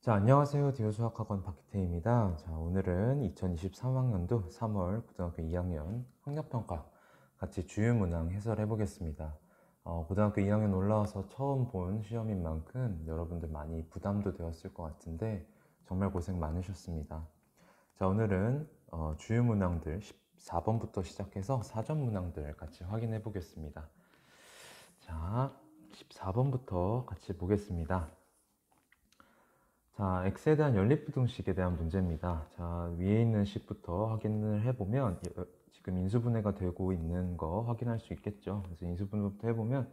자, 안녕하세요. 디오수학학원 박기태입니다. 자, 오늘은 2023학년도 3월 고등학교 2학년 학력평가 같이 주요문항 해설해 보겠습니다. 고등학교 2학년 올라와서 처음 본 시험인 만큼 여러분들 많이 부담도 되었을 것 같은데 정말 고생 많으셨습니다. 자, 오늘은 주요문항들 14번부터 시작해서 사전문항들 같이 확인해 보겠습니다. 자, 14번부터 같이 보겠습니다. 자, X에 대한 연립부등식에 대한 문제입니다. 자, 위에 있는 식부터 확인을 해보면 지금 인수분해가 되고 있는 거 확인할 수 있겠죠. 그래서 인수분해부터 해보면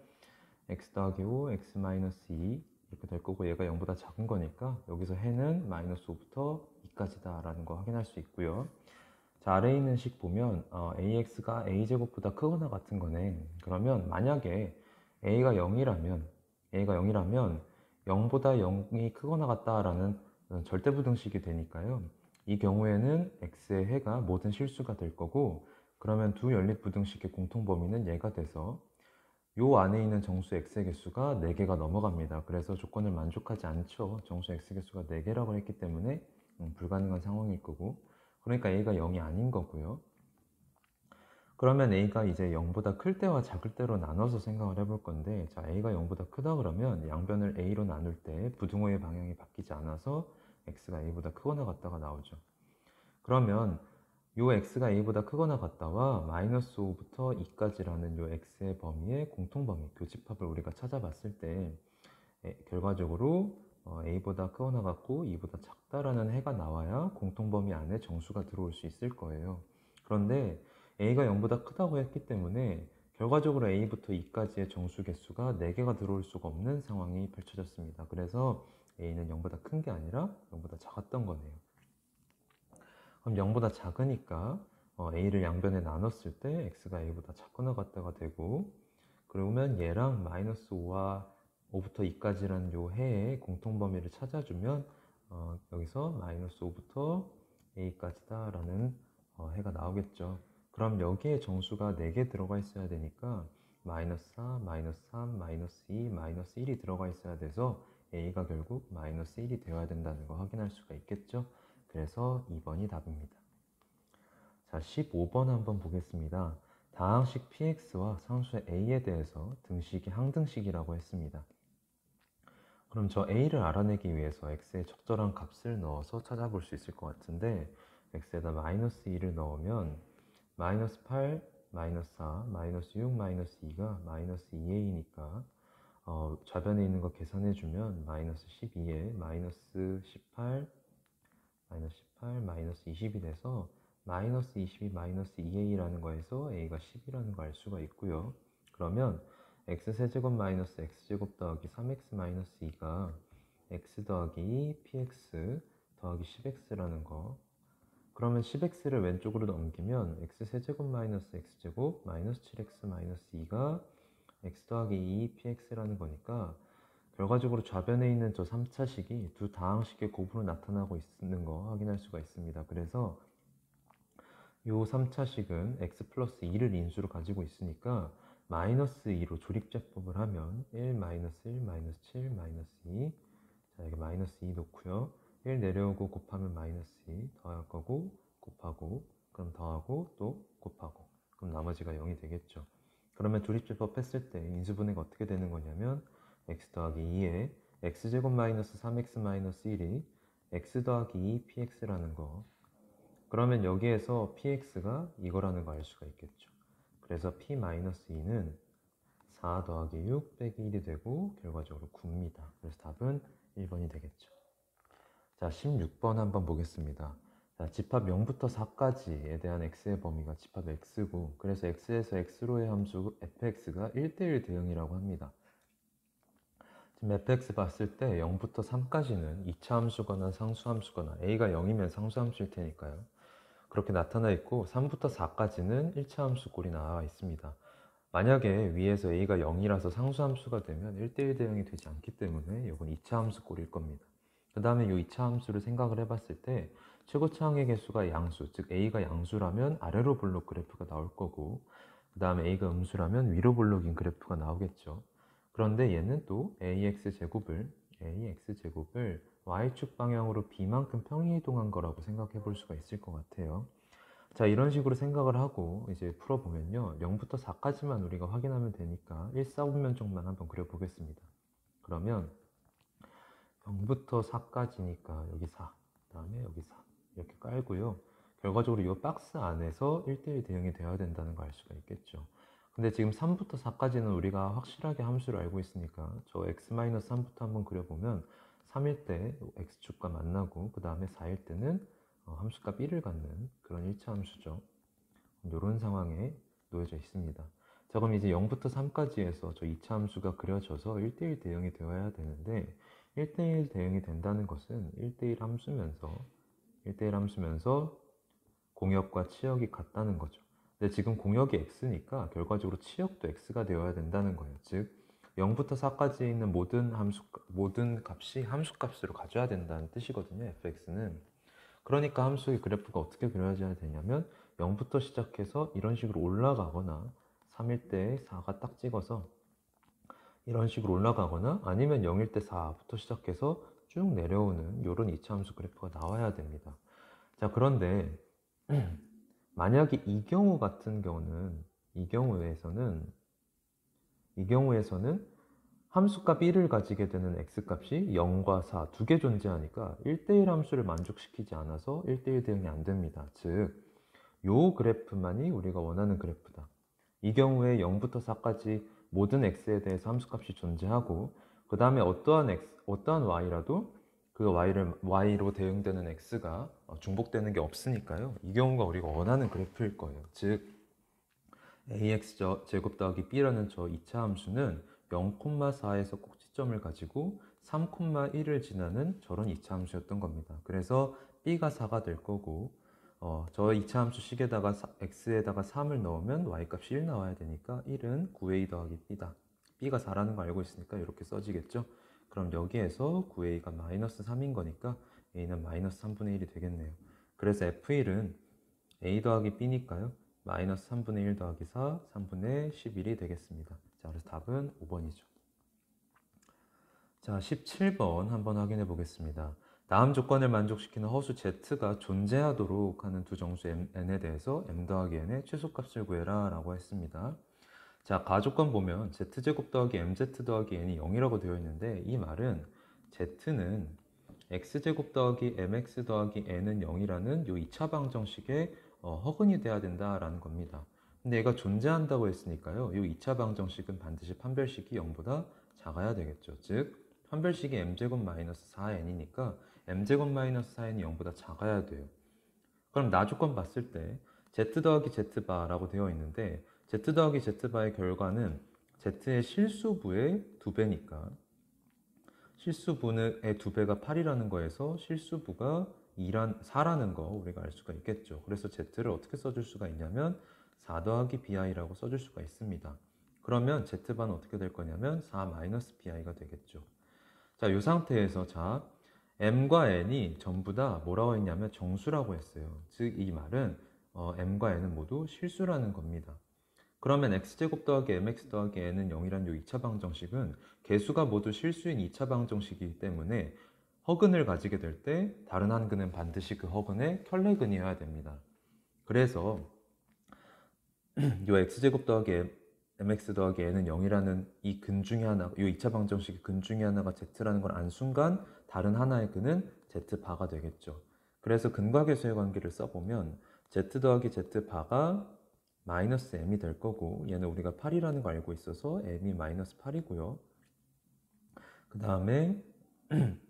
x 더하기 5, x 마이너스 2 이렇게 될 거고 얘가 0보다 작은 거니까 여기서 해는 마이너스 5부터 2까지다 라는 거 확인할 수 있고요. 자, 아래에 있는 식 보면 ax가 a제곱보다 크거나 같은 거네. 그러면 만약에 a가 0이라면 0보다 0이 크거나 같다라는 절대부등식이 되니까요. 이 경우에는 x의 해가 모든 실수가 될 거고, 그러면 두 연립부등식의 공통범위는 얘가 돼서 요 안에 있는 정수 x의 개수가 4개가 넘어갑니다. 그래서 조건을 만족하지 않죠. 정수 x 개수가 4개라고 했기 때문에 불가능한 상황일 거고, 그러니까 a가 0이 아닌 거고요. 그러면 a가 이제 0보다 클 때와 작을 때로 나눠서 생각을 해볼 건데, 자, a가 0보다 크다 그러면 양변을 a로 나눌 때 부등호의 방향이 바뀌지 않아서 x가 a보다 크거나 같다가 나오죠. 그러면 요 x가 a보다 크거나 같다와 마이너스 5부터 2까지라는 요 x의 범위의 공통범위, 교집합을 우리가 찾아봤을 때 결과적으로 a보다 크거나 같고 2보다 작다라는 해가 나와야 공통범위 안에 정수가 들어올 수 있을 거예요. 그런데 a가 0보다 크다고 했기 때문에 결과적으로 a부터 2까지의 정수 개수가 4개가 들어올 수가 없는 상황이 펼쳐졌습니다. 그래서 a는 0보다 큰 게 아니라 0보다 작았던 거네요. 그럼 0보다 작으니까 a를 양변에 나눴을 때 x가 a보다 작거나 같다가 되고, 그러면 얘랑 마이너스 5와 5부터 2까지라는 요 해의 공통범위를 찾아주면 여기서 마이너스 5부터 a까지다 라는 해가 나오겠죠. 그럼 여기에 정수가 4개 들어가 있어야 되니까 마이너스 4, 마이너스 3, 마이너스 2, 마이너스 1이 들어가 있어야 돼서 a가 결국 마이너스 1이 되어야 된다는 거 확인할 수가 있겠죠. 그래서 2번이 답입니다. 자, 15번 한번 보겠습니다. 다항식 px와 상수 a에 대해서 등식이 항등식이라고 했습니다. 그럼 저 a를 알아내기 위해서 x의 적절한 값을 넣어서 찾아볼 수 있을 것 같은데, x에다 마이너스 2를 넣으면 마이너스 8, 마이너스 4, 마이너스 6, 마이너스 2가 마이너스 2a니까 좌변에 있는 거 계산해주면 마이너스 12에 마이너스 18, 마이너스 20이 돼서 마이너스 22 마이너스 2a라는 거에서 a가 10이라는 거 알 수가 있고요. 그러면 x세제곱 마이너스 x제곱 더하기 3x 마이너스 2가 x 더하기 px 더하기 10x라는 거. 그러면 10x를 왼쪽으로 넘기면 x세제곱 마이너스 x제곱 마이너스 7x 마이너스 2가 x 더하기 2px라는 거니까 결과적으로 좌변에 있는 저 3차식이 두 다항식의 곱으로 나타나고 있는 거 확인할 수가 있습니다. 그래서 이 3차식은 x 플러스 2를 인수로 가지고 있으니까 마이너스 2로 조립제법을 하면 1, 마이너스 1, 마이너스 7, 마이너스 2. 자, 여기 마이너스 2 놓고요. 1 내려오고 곱하면 마이너스 2 더할 거고 곱하고 그럼 더하고 또 곱하고 그럼 나머지가 0이 되겠죠. 그러면 조립제법 했을 때 인수분해가 어떻게 되는 거냐면 x 더하기 2에 x제곱 마이너스 3x 마이너스 1이 x 더하기 2px라는 거. 그러면 여기에서 px가 이거라는 거 알 수가 있겠죠. 그래서 p-2는 4 더하기 6 빼기 1이 되고 결과적으로 9입니다. 그래서 답은 1번이 되겠죠. 자, 16번 한번 보겠습니다. 자, 집합 0부터 4까지에 대한 x의 범위가 집합 x고, 그래서 x에서 x로의 함수 fx가 1대1 대응이라고 합니다. 지금 fx 봤을 때 0부터 3까지는 2차 함수거나 상수 함수거나 a가 0이면 상수 함수일 테니까요. 그렇게 나타나 있고 3부터 4까지는 1차 함수 꼴이 나와 있습니다. 만약에 위에서 a가 0이라서 상수 함수가 되면 1대1 대응이 되지 않기 때문에 이건 2차 함수 꼴일 겁니다. 그 다음에 이 2차 함수를 생각을 해봤을 때 최고차항의 개수가 양수, 즉 a가 양수라면 아래로 볼록 그래프가 나올 거고, 그 다음에 a가 음수라면 위로 볼록인 그래프가 나오겠죠. 그런데 얘는 또 ax 제곱을 ax제곱을 y축 방향으로 b만큼 평행이동한 거라고 생각해 볼 수가 있을 것 같아요. 자, 이런 식으로 생각을 하고 이제 풀어보면요, 0부터 4까지만 우리가 확인하면 되니까 1, 4분 면적만 한번 그려보겠습니다. 그러면 0부터 4까지니까 여기 4, 그 다음에 여기 4 이렇게 깔고요. 결과적으로 이 박스 안에서 1대1 대응이 되어야 된다는 걸 알 수가 있겠죠. 근데 지금 3부터 4까지는 우리가 확실하게 함수를 알고 있으니까 저 x-3부터 한번 그려보면 3일 때 x축과 만나고 그 다음에 4일 때는 함수값 1을 갖는 그런 1차 함수죠. 이런 상황에 놓여져 있습니다. 자, 그럼 이제 0부터 3까지에서 저 2차 함수가 그려져서 1대1 대응이 되어야 되는데 1대1 대응이 된다는 것은 1대1 함수면서 공역과 치역이 같다는 거죠. 근데 지금 공역이 x니까 결과적으로 치역도 x가 되어야 된다는 거예요. 즉 0부터 4까지 있는 모든 값이 함수값으로 가져야 된다는 뜻이거든요. fx는. 그러니까 함수의 그래프가 어떻게 그려져야 되냐면 0부터 시작해서 이런 식으로 올라가거나 3일 때 4가 딱 찍어서 이런 식으로 올라가거나 아니면 0일 때 4부터 시작해서 쭉 내려오는 이런 2차 함수 그래프가 나와야 됩니다. 자, 그런데 만약에 이 경우에서는 함수값 1을 가지게 되는 x값이 0과 4 두 개 존재하니까 1대1 함수를 만족시키지 않아서 1대1 대응이 안 됩니다. 즉, 요 그래프만이 우리가 원하는 그래프다. 이 경우에 0부터 4까지 모든 x에 대해서 함수값이 존재하고 그 다음에 어떠한 y라도 그 y로 대응되는 x가 중복되는 게 없으니까요. 이 경우가 우리가 원하는 그래프일 거예요. 즉 ax 제곱 더하기 b라는 저 2차 함수는 0,4에서 꼭지점을 가지고 3,1을 지나는 저런 2차 함수였던 겁니다. 그래서 b가 4가 될 거고 저 2차 함수 식에다가 x에다가 3을 넣으면 y값이 1 나와야 되니까 1은 9a 더하기 b다. b가 4라는 거 알고 있으니까 이렇게 써지겠죠. 그럼 여기에서 9a가 마이너스 3인 거니까 a는 마이너스 3분의 1이 되겠네요. 그래서 f1은 a 더하기 b니까요. 마이너스 3분의 1 더하기 4, 3분의 11이 되겠습니다. 자, 그래서 답은 5번이죠. 자, 17번 한번 확인해 보겠습니다. 다음 조건을 만족시키는 허수 z가 존재하도록 하는 두 정수 n에 대해서 m 더하기 n의 최소값을 구해라 라고 했습니다. 자, 가조건 보면 z제곱 더하기 mz 더하기 n이 0이라고 되어 있는데 이 말은 z는 x제곱 더하기 mx 더하기 n은 0이라는 이 2차 방정식에 허근이 돼야 된다라는 겁니다. 근데 얘가 존재한다고 했으니까요. 이 2차 방정식은 반드시 판별식이 0보다 작아야 되겠죠. 즉 판별식이 m제곱 마이너스 4n이니까 m제곱 마이너스 4n이 0보다 작아야 돼요. 그럼 나조건 봤을 때 z 더하기 z바라고 되어 있는데 z 더하기 z바의 결과는 z의 실수부의 2배니까 실수분의 2배가 8이라는 거에서 실수부가 4라는 거 우리가 알 수가 있겠죠. 그래서 z를 어떻게 써줄 수가 있냐면 4 더하기 bi라고 써줄 수가 있습니다. 그러면 z바는 어떻게 될 거냐면 4 마이너스 bi가 되겠죠. 자, 이 상태에서 자 m과 n이 전부 다 뭐라고 했냐면 정수라고 했어요. 즉 이 말은 m과 n은 모두 실수라는 겁니다. 그러면 x제곱 더하기 mx 더하기 n은 0이란 이 2차 방정식은 개수가 모두 실수인 2차 방정식이기 때문에 허근을 가지게 될 때 다른 한 근은 반드시 그 허근의 켤레근이어야 됩니다. 그래서 이 x제곱 더하기 mx 더하기 n은 0이라는 이 근 중에 하나, 이 2차 방정식의 근 중에 하나가 z라는 걸 안 순간 다른 하나의 근은 z바가 되겠죠. 그래서 근과 계수의 관계를 써보면 z 더하기 z바가 마이너스 m이 될 거고 얘는 우리가 8이라는 거 알고 있어서 m이 마이너스 8이고요. 그 다음에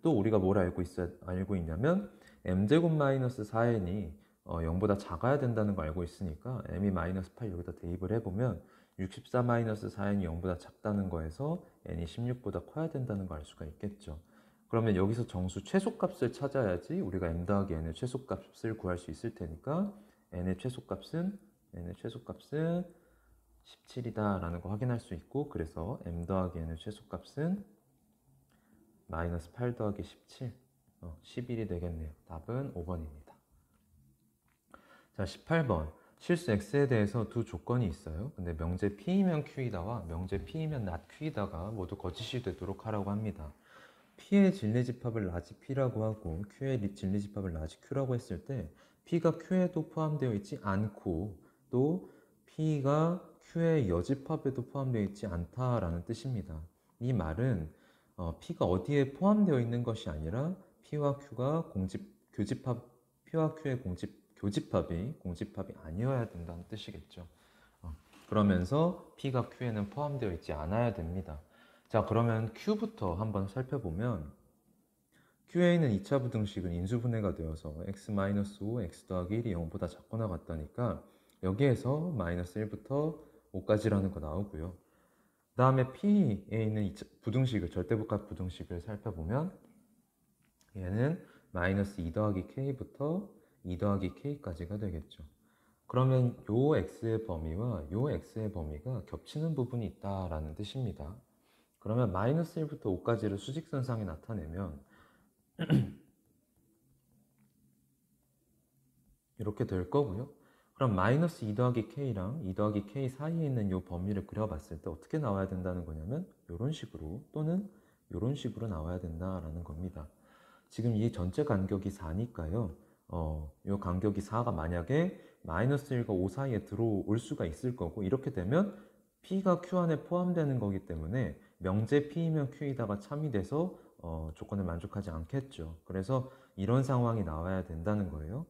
또 우리가 뭘 알고 있냐면 m제곱 마이너스 4n이 0보다 작아야 된다는 거 알고 있으니까 m이 마이너스 8 여기다 대입을 해보면 64 마이너스 4n이 0보다 작다는 거에서 n이 16보다 커야 된다는 거 알 수가 있겠죠. 그러면 여기서 정수 최소값을 찾아야지 우리가 m 더하기 n의 최소값을 구할 수 있을 테니까 n의 최소값은 17이다 라는 거 확인할 수 있고 그래서 m 더하기 n의 최소값은 마이너스 8 더하기 17 11이 되겠네요. 답은 5번입니다. 자, 18번 실수 x에 대해서 두 조건이 있어요. 근데 명제 p이면 q이다와 명제 p이면 not q이다가 모두 거짓이 되도록 하라고 합니다. P의 진리집합을 라지 P라고 하고 Q의 진리집합을 라지 Q라고 했을 때 P가 Q에도 포함되어 있지 않고 또 P가 Q의 여집합에도 포함되어 있지 않다라는 뜻입니다. 이 말은 P가 어디에 포함되어 있는 것이 아니라 P와 Q가 교집합, P와 Q의 공집합이 아니어야 된다는 뜻이겠죠. 그러면서 P가 Q에는 포함되어 있지 않아야 됩니다. 자, 그러면 Q부터 한번 살펴보면 QA는 2차 부등식은 인수분해가 되어서 x-5, x 더하기 1이 0보다 작거나 같다니까 여기에서 마이너스 1부터 5까지라는 거 나오고요. 그 다음에 P에 있는 부등식을, 절대복합 부등식을 살펴보면 얘는 마이너스 2 더하기 K부터 2 더하기 K까지가 되겠죠. 그러면 요 x의 범위와 요 x의 범위가 겹치는 부분이 있다라는 뜻입니다. 그러면 마이너스 1부터 5까지를 수직선상에 나타내면 이렇게 될 거고요. 그럼 마이너스 2 더하기 k랑 2 더하기 k 사이에 있는 이 범위를 그려봤을 때 어떻게 나와야 된다는 거냐면 이런 식으로 또는 이런 식으로 나와야 된다라는 겁니다. 지금 이 전체 간격이 4니까요. 이 간격이 4가 만약에 마이너스 1과 5 사이에 들어올 수가 있을 거고 이렇게 되면 P가 Q 안에 포함되는 거기 때문에 명제 P이면 Q이다가 참이 돼서 조건을 만족하지 않겠죠. 그래서 이런 상황이 나와야 된다는 거예요.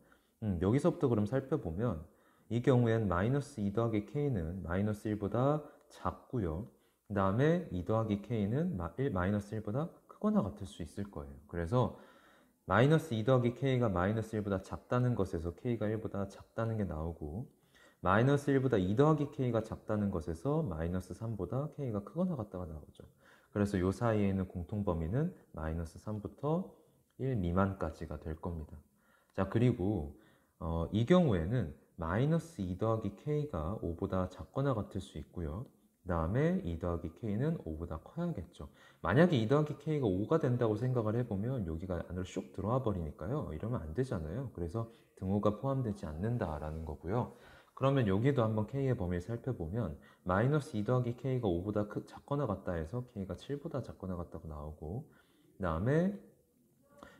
여기서부터 그럼 살펴보면 이 경우엔 마이너스 2 더하기 K는 마이너스 1보다 작고요. 그 다음에 2 더하기 K는 마이너스 1보다 크거나 같을 수 있을 거예요. 그래서 마이너스 2 더하기 K가 마이너스 1보다 작다는 것에서 K가 1보다 작다는 게 나오고 마이너스 1보다 2 더하기 K가 작다는 것에서 마이너스 3보다 K가 크거나 같다가 나오죠. 그래서 이 사이에 있는 공통범위는 마이너스 3부터 1 미만까지가 될 겁니다. 자, 그리고 이 경우에는 마이너스 2 더하기 K가 5보다 작거나 같을 수 있고요. 그 다음에 2 더하기 K는 5보다 커야겠죠. 만약에 2 더하기 K가 5가 된다고 생각을 해보면 여기가 안으로 쑥 들어와 버리니까요. 이러면 안 되잖아요. 그래서 등호가 포함되지 않는다라는 거고요. 그러면 여기도 한번 K의 범위를 살펴보면 마이너스 2 더하기 K가 5보다 작거나 같다 해서 K가 7보다 작거나 같다고 나오고 그 다음에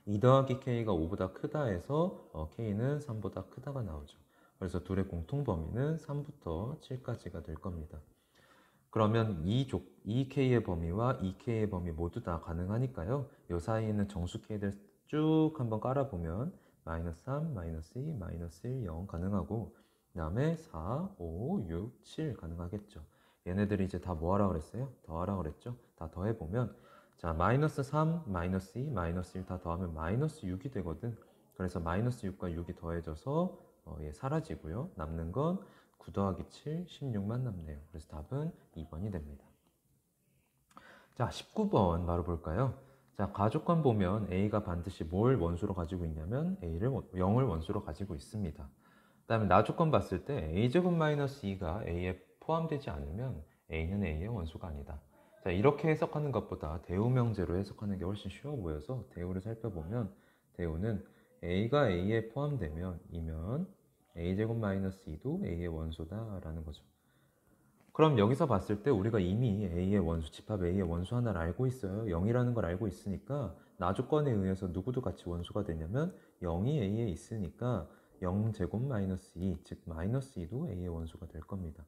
2 더하기 K가 5보다 크다 해서 K는 3보다 크다가 나오죠. 그래서 둘의 공통범위는 3부터 7까지가 될 겁니다. 그러면 이 K의 범위와 이 K의 범위 모두 다 가능하니까요. 이 사이에 있는 정수 K들 쭉 한번 깔아보면 마이너스 3, 마이너스 2, 마이너스 1, 0 가능하고 그 다음에 4, 5, 6, 7 가능하겠죠. 얘네들이 이제 다 뭐 하라 그랬어요? 더하라 그랬죠? 다 더해보면 자, 마이너스 3, 마이너스 2, 마이너스 1 다 더하면 마이너스 6이 되거든. 그래서 마이너스 6과 6이 더해져서 얘 사라지고요. 남는 건 9 더하기 7, 16만 남네요. 그래서 답은 2번이 됩니다. 자, 19번 바로 볼까요? 자, 가족관 보면 A가 반드시 뭘 원수로 가지고 있냐면 A를 0을 원수로 가지고 있습니다. 그 다음에 나조건 봤을 때 A제곱 마이너스 2가 A에 포함되지 않으면 A는 A의 원수가 아니다. 자, 이렇게 해석하는 것보다 대우명제로 해석하는 게 훨씬 쉬워 보여서 대우를 살펴보면 대우는 A가 A에 포함되면 이면 A제곱 마이너스 2도 A의 원소다 라는 거죠. 그럼 여기서 봤을 때 우리가 이미 A의 원수, 집합 A의 원수 하나를 알고 있어요. 0이라는 걸 알고 있으니까 나조건에 의해서 누구도 같이 원수가 되냐면 0이 A에 있으니까 0제곱 마이너스 2, 즉 마이너스 2도 A의 원수가 될 겁니다.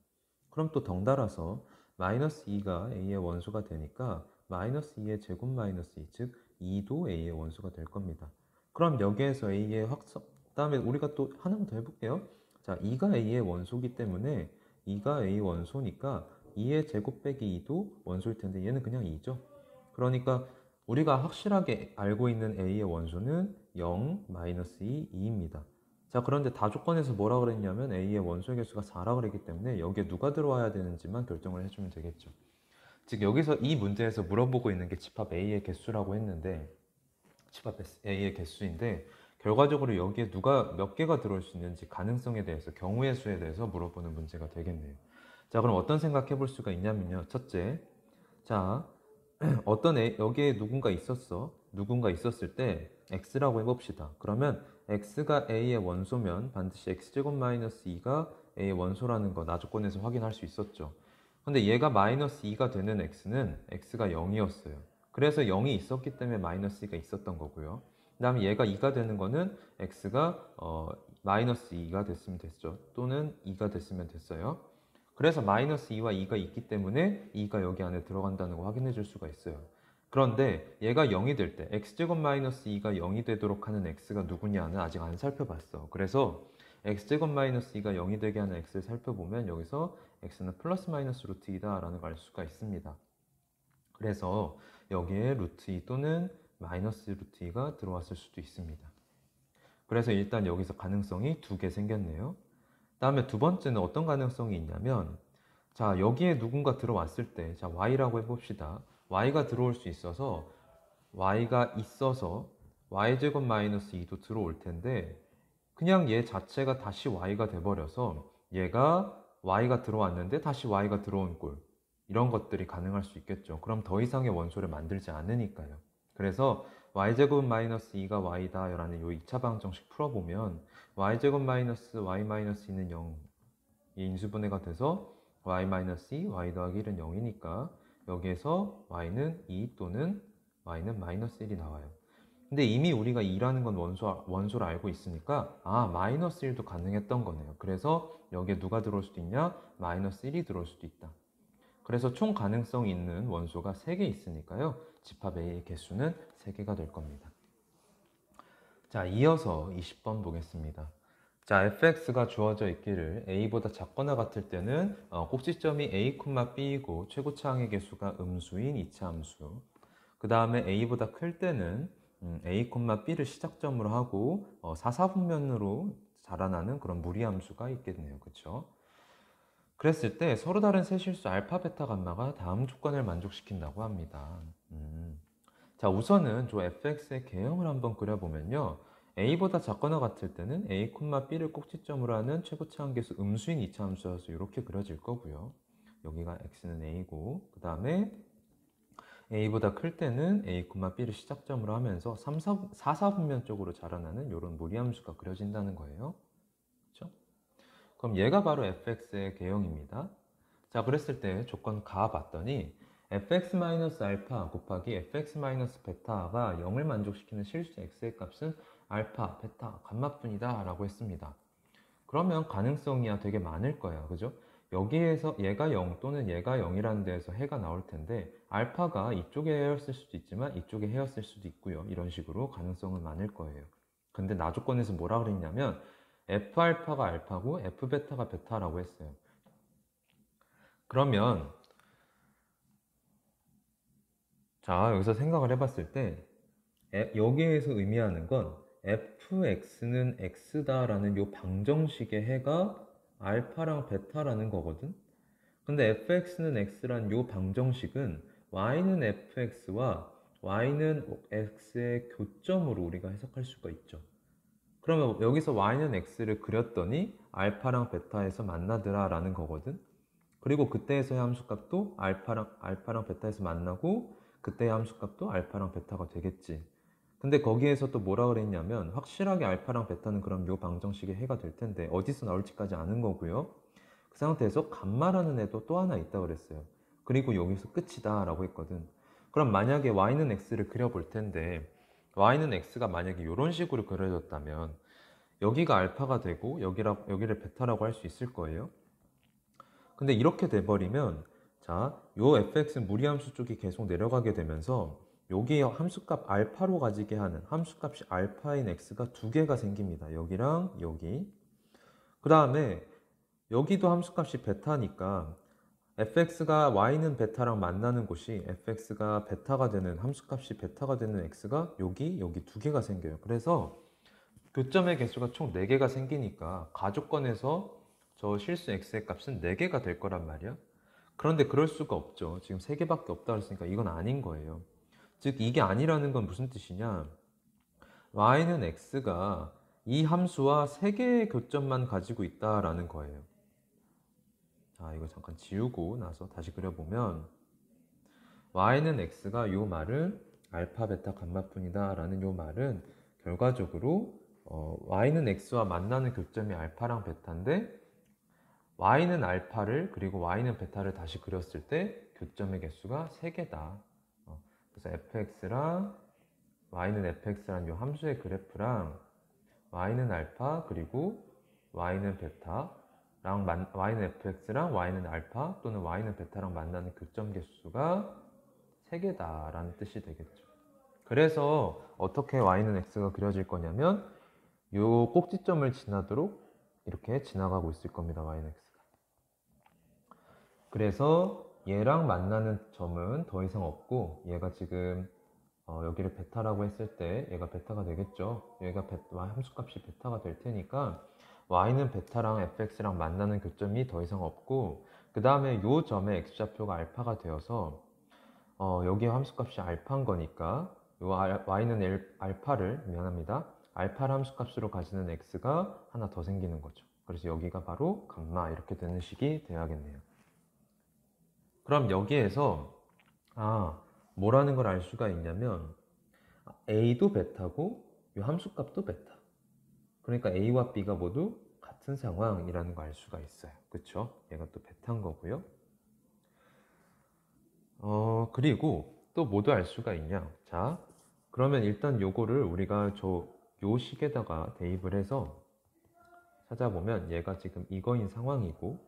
그럼 또 덩달아서 마이너스 2가 A의 원수가 되니까 마이너스 2의 제곱 마이너스 2, 즉 2도 A의 원수가 될 겁니다. 그럼 여기에서 A의 확성, 그 다음에 우리가 또 하나만 더 해볼게요. 자, 2가 A의 원소이기 때문에 2가 A 원소니까 2의 제곱 빼기 2도 원소일 텐데 얘는 그냥 2죠. 그러니까 우리가 확실하게 알고 있는 A의 원소는 0, 마이너스 2, 2입니다. 자, 그런데 다조건에서 뭐라 그랬냐면 A의 원소의 개수가 4라 그랬기 때문에 여기에 누가 들어와야 되는지만 결정을 해주면 되겠죠. 즉 여기서 이 문제에서 물어보고 있는 게 집합 A의 개수라고 했는데 집합 A의 개수인데 결과적으로 여기에 누가 몇 개가 들어올 수 있는지 가능성에 대해서 경우의 수에 대해서 물어보는 문제가 되겠네요. 자, 그럼 어떤 생각해 볼 수가 있냐면요. 첫째, 자, 여기에 누군가 있었을 때 x라고 해봅시다. 그러면 x가 a의 원소면 반드시 x제곱 마이너스 2가 a의 원소라는 거 나조건에서 확인할 수 있었죠. 근데 얘가 마이너스 2가 되는 x는 x가 0이었어요. 그래서 0이 있었기 때문에 마이너스 2가 있었던 거고요. 그 다음에 얘가 2가 되는 거는 x가 마이너스 2가 됐으면 됐죠. 또는 2가 됐으면 됐어요. 그래서 마이너스 2와 2가 있기 때문에 2가 여기 안에 들어간다는 거 확인해 줄 수가 있어요. 그런데 얘가 0이 될 때 x제곱 마이너스 2가 0이 되도록 하는 x가 누구냐는 아직 안 살펴봤어. 그래서 x제곱 마이너스 2가 0이 되게 하는 x를 살펴보면 여기서 x는 플러스 마이너스 루트 2다 라는 걸 알 수가 있습니다. 그래서 여기에 루트 2 또는 마이너스 루트 2가 들어왔을 수도 있습니다. 그래서 일단 여기서 가능성이 두 개 생겼네요. 다음에 두 번째는 어떤 가능성이 있냐면, 자, 여기에 누군가 들어왔을 때, 자, y라고 해봅시다. y가 들어올 수 있어서, y가 있어서 y제곱 마이너스 2도 들어올 텐데, 그냥 얘 자체가 다시 y가 돼버려서 얘가 y가 들어왔는데 다시 y가 들어온 꼴, 이런 것들이 가능할 수 있겠죠. 그럼 더 이상의 원소를 만들지 않으니까요. 그래서 y제곱 마이너스 2가 y다 라는 이 2차 방정식 풀어보면 y제곱 마이너스 y 마이너스 2는 0, 이 인수분해가 돼서 y 마이너스 2, y 더하기 1은 0이니까 여기에서 y는 2 또는 y는 마이너스 1이 나와요. 근데 이미 우리가 2라는 건 원소를 알고 있으니까 마이너스 1도 가능했던 거네요. 그래서 여기에 누가 들어올 수도 있냐? 마이너스 1이 들어올 수도 있다. 그래서 총 가능성이 있는 원소가 3개 있으니까요. 집합 A의 개수는 3개가 될 겁니다. 자, 이어서 20번 보겠습니다. 자, fx가 주어져 있기를 a보다 작거나 같을 때는 꼭지점이 a, b이고 최고차항의 개수가 음수인 2차 함수. 그 다음에 a보다 클 때는 a, b를 시작점으로 하고 4, 4분면으로 자라나는 그런 무리함수가 있겠네요. 그쵸? 그랬을 때 서로 다른 세 실수 알파, 베타, 감마가 다음 조건을 만족시킨다고 합니다. 자, 우선은 저 fx의 개형을 한번 그려보면요. a보다 작거나 같을 때는 a, b를 꼭지점으로 하는 최고차항계수 음수인 2차 함수여서 이렇게 그려질 거고요. 여기가 x는 a고, 그 다음에 a보다 클 때는 a, b를 시작점으로 하면서 4, 4분면 쪽으로 자라나는 이런 무리함수가 그려진다는 거예요. 그렇죠? 그럼 얘가 바로 fx의 개형입니다. 자, 그랬을 때 조건 가봤더니 fx-알파 곱하기 fx-베타가 0을 만족시키는 실수 x의 값은 알파, 베타, 감마뿐이다 라고 했습니다. 그러면 가능성이야 되게 많을 거예요. 그죠? 여기에서 얘가 0 또는 얘가 0이라는 데에서 해가 나올 텐데 알파가 이쪽에 해였을 수도 있지만 이쪽에 해였을 수도 있고요. 이런 식으로 가능성은 많을 거예요. 근데 나조건에서 뭐라 그랬냐면 F알파가 알파고 F베타가 베타라고 했어요. 그러면 자, 여기서 생각을 해봤을 때 여기에서 의미하는 건 fx는 x다라는 요 방정식의 해가 알파랑 베타라는 거거든. 근데 fx는 x란 요 방정식은 y는 fx와 y는 x의 교점으로 우리가 해석할 수가 있죠. 그러면 여기서 y는 x를 그렸더니 알파랑 베타에서 만나더라 라는 거거든. 그리고 그때에서의 함수값도 알파랑 베타에서 만나고 그때의 함수값도 알파랑 베타가 되겠지. 근데 거기에서 또 뭐라 그랬냐면 확실하게 알파랑 베타는 그럼 요 방정식의 해가 될 텐데 어디서 나올지까지 아는 거고요. 그 상태에서 감마라는 애도 또 하나 있다고 그랬어요. 그리고 여기서 끝이다 라고 했거든. 그럼 만약에 y는 x를 그려볼 텐데 y는 x가 만약에 이런 식으로 그려졌다면 여기가 알파가 되고 여기를 베타라고 할 수 있을 거예요. 근데 이렇게 돼버리면 자, 요 fx는 무리함수 쪽이 계속 내려가게 되면서 여기 함수값 알파로 가지게 하는 함수값이 알파인 x가 두 개가 생깁니다. 여기랑 여기. 그 다음에 여기도 함수값이 베타니까 fx가 y는 베타랑 만나는 곳이 fx가 베타가 되는 함수값이 베타가 되는 x가 여기 두 개가 생겨요. 그래서 교점의 개수가 총 4개가 생기니까 가족권에서 저 실수 x의 값은 4개가 될 거란 말이야. 그런데 그럴 수가 없죠. 지금 3개밖에 없다 그랬으니까 이건 아닌 거예요. 즉 이게 아니라는 건 무슨 뜻이냐, y는 x가 이 함수와 3개의 교점만 가지고 있다라는 거예요. 자, 이거 잠깐 지우고 나서 다시 그려보면 y는 x가 이 말은 알파, 베타, 감마뿐이다 라는 이 말은 결과적으로 y는 x와 만나는 교점이 알파랑 베타인데 y는 알파를 그리고 y는 베타를 다시 그렸을 때 교점의 개수가 3개다. 그래서 fx랑 y는 fx라는 이 함수의 그래프랑 y는 알파 그리고 y는 베타랑 y는 fx랑 y는 알파 또는 y는 베타랑 만나는 교점 개수가 3개다라는 뜻이 되겠죠. 그래서 어떻게 y는 x가 그려질 거냐면 이 꼭지점을 지나도록 이렇게 지나가고 있을 겁니다. y는 x가. 그래서 얘랑 만나는 점은 더 이상 없고 얘가 지금 여기를 베타라고 했을 때 얘가 베타가 되겠죠. 얘가 함수값이 베타가 될 테니까 y는 베타랑 fx랑 만나는 교점이 더 이상 없고 그 다음에 이 점의 x좌표가 알파가 되어서 여기 함수값이 알파인 거니까 y는 알파를 미안합니다. 알파를 함수값으로 가지는 x가 하나 더 생기는 거죠. 그래서 여기가 바로 감마 이렇게 되는 식이 돼야겠네요. 그럼 여기에서 뭐라는 걸 알 수가 있냐면 a도 베타고 이 함수값도 베타. 그러니까 a와 b가 모두 같은 상황이라는 걸 알 수가 있어요. 그쵸? 얘가 또 베타인 거고요. 그리고 또 뭐도 알 수가 있냐? 자, 그러면 일단 요거를 우리가 요 식에다가 대입을 해서 찾아보면 얘가 지금 이거인 상황이고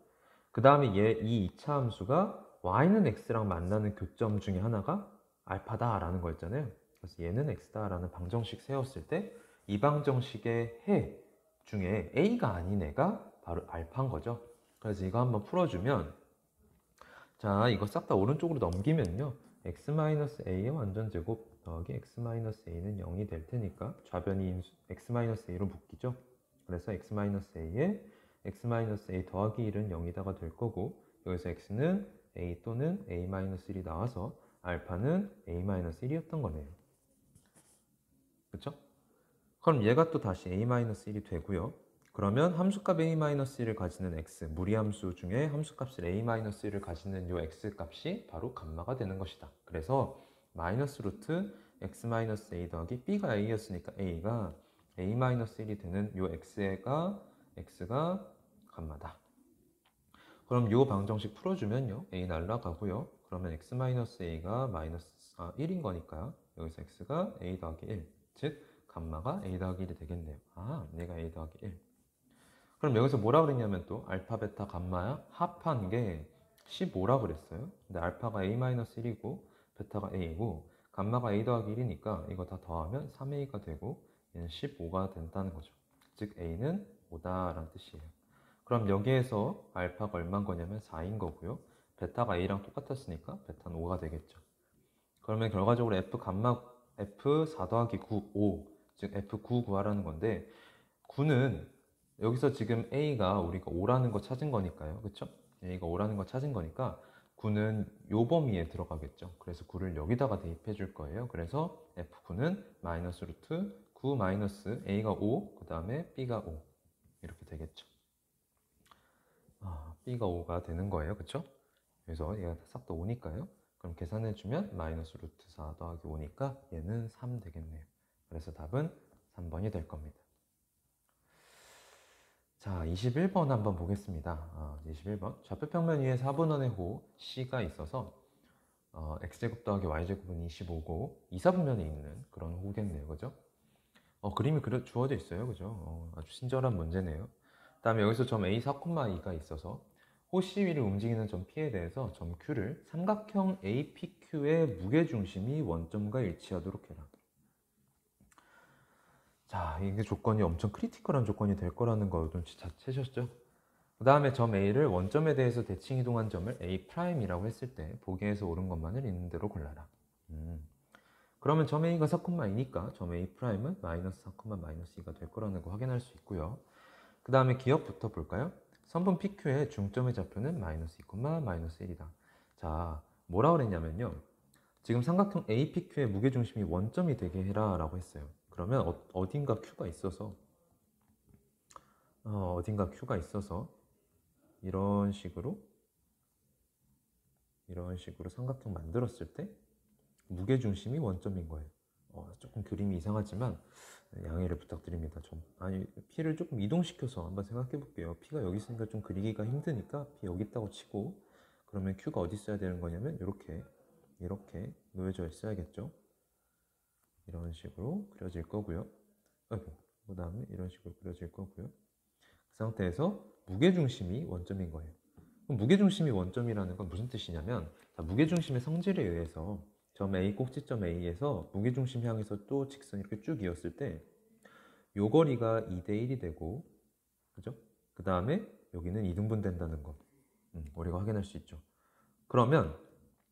그 다음에 이 2차 함수가 y는 x랑 만나는 교점 중에 하나가 알파다 라는 거였잖아요. 그래서 얘는 x다 라는 방정식 세웠을 때 이 방정식의 해 중에 a가 아닌 애가 바로 알파인 거죠. 그래서 이거 한번 풀어주면 자, 이거 싹 다 오른쪽으로 넘기면요 x-a의 완전제곱 더하기 x-a는 0이 될 테니까 좌변이 x-a로 묶이죠. 그래서 x-a에 x-a 더하기 1은 0이다가 될 거고 여기서 x는 a 또는 a-1이 나와서 알파는 a-1이었던 거네요. 그쵸? 그럼 얘가 또 다시 a-1이 되고요. 그러면 함수값 a-1을 가지는 x, 무리함수 중에 함수값을 a-1을 가지는 이 x값이 바로 감마가 되는 것이다. 그래서 마이너스 루트 x-a 더하기 b가 a였으니까 a가 a-1이 되는 이 x가 감마다. 그럼 이 방정식 풀어주면요. a 날라가고요. 그러면 x-a가 1인 거니까 여기서 x가 a 더하기 1, 즉 감마가 a 더하기 1이 되겠네요. 얘가 a 더하기 1. 그럼 여기서 뭐라 그랬냐면 또 알파, 베타, 감마야 합한 게 15라 그랬어요. 근데 알파가 a-1이고 베타가 a이고 감마가 a 더하기 1이니까 이거 다 더하면 3a가 되고 얘는 15가 된다는 거죠. 즉 a는 5다라는 뜻이에요. 그럼 여기에서 알파가 얼마인 거냐면 4인 거고요. 베타가 a랑 똑같았으니까 베타는 5가 되겠죠. 그러면 결과적으로 f4 더하기 9, 5, 즉 f9 구하라는 건데 9는 여기서 지금 a가 우리가 5라는 거 찾은 거니까요. 그쵸? a가 5라는 거 찾은 거니까 9는 요 범위에 들어가겠죠. 그래서 9를 여기다가 대입해 줄 거예요. 그래서 f9는 마이너스 루트 9 마이너스 a가 5, 그 다음에 b가 5 이렇게 되겠죠. b가 5가 되는 거예요. 그쵸? 그래서 얘가 싹 다 5니까요. 그럼 계산해주면 마이너스 루트 4 더하기 5니까 얘는 3 되겠네요. 그래서 답은 3번이 될 겁니다. 자, 21번 한번 보겠습니다. 21번. 좌표평면 위에 4분원의 호 C가 있어서 x제곱 더하기 y제곱은 25고 2, 4분면에 있는 그런 호겠네요. 그죠? 그림이 주어져 있어요. 그죠? 아주 친절한 문제네요. 그 다음에 여기서 점 A 4,2가 있어서 호 C 위를 움직이는 점 P에 대해서 점 Q를 삼각형 APQ의 무게중심이 원점과 일치하도록 해라. 자, 이게 조건이 엄청 크리티컬한 조건이 될 거라는 거 눈치채셨죠? 그 다음에 점 A를 원점에 대해서 대칭 이동한 점을 A'이라고 했을 때 보기에서 옳은 것만을 있는 대로 골라라. 그러면 점 A가 4,2니까 점 A'은 마이너스 4, 마이너스 2가 될 거라는 거 확인할 수 있고요. 그 다음에 기억부터 볼까요? 선분 PQ의 중점의 좌표는 마이너스 2, 마이너스 1이다. 자, 뭐라 그랬냐면요. 지금 삼각형 APQ의 무게중심이 원점이 되게 해라 라고 했어요. 그러면 어딘가 Q가 있어서 이런 식으로 삼각형 만들었을 때 무게중심이 원점인 거예요. 조금 그림이 이상하지만 양해를 부탁드립니다. P를 조금 이동시켜서 한번 생각해 볼게요. P가 여기 있으니까 좀 그리기가 힘드니까 P 여기 있다고 치고 그러면 Q가 어디 있어야 되는 거냐면 이렇게 이렇게 놓여져 있어야겠죠. 이런 식으로 그려질 거고요. 그 다음에 이런 식으로 그려질 거고요. 그 상태에서 무게중심이 원점인 거예요. 그럼 무게중심이 원점이라는 건 무슨 뜻이냐면, 자, 무게중심의 성질에 의해서 점 A, 꼭지점 A에서 무게중심 향해서 또 직선이 이렇게 쭉 이었을 때 요 거리가 2대 1이 되고, 그죠? 그 다음에 여기는 이등분된다는 거 우리가 확인할 수 있죠. 그러면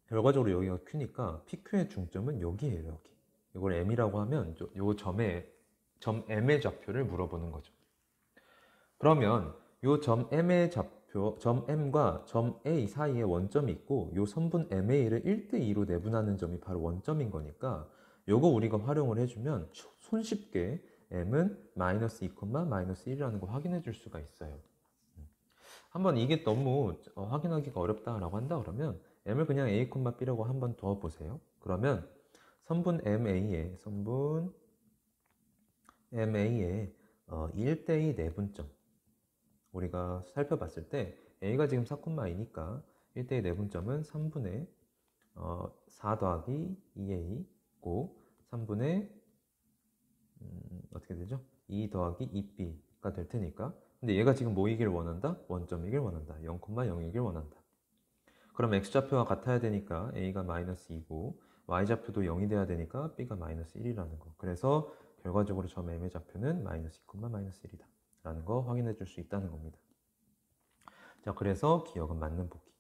결과적으로 여기가 Q니까 PQ의 중점은 여기에요. 여기. 이걸 M이라고 하면 요 점 M의 좌표를 물어보는 거죠. 그러면 요 점 M의 좌표, 점 M과 점 A 사이에 원점이 있고 요 선분 MA를 1대2로 내분하는 점이 바로 원점인 거니까 요거 우리가 활용을 해주면 손쉽게 M은 마이너스 2, 마이너스 1이라는 거 확인해 줄 수가 있어요. 한번 이게 너무 확인하기가 어렵다라고 한다 그러면 M을 그냥 A, B라고 한번 둬 보세요. 그러면 선분 MA에 1대2 내분점 우리가 살펴봤을 때 A가 지금 4,2니까 1대2 내분점은 3분의 4 더하기 2A고 3분의 어떻게 되죠? 2 더하기 2B가 될 테니까, 근데 얘가 지금 뭐이길 원한다? 원점이길 원한다. 0,0이길 원한다. 그럼 X좌표가 같아야 되니까 A가 마이너스 2고 Y좌표도 0이 돼야 되니까 B가 마이너스 1이라는 거. 그래서 결과적으로 점 M의 좌표는 마이너스 2, 마이너스 1이다 라는 거 확인해 줄 수 있다는 겁니다. 자, 그래서 기억은 맞는 보기.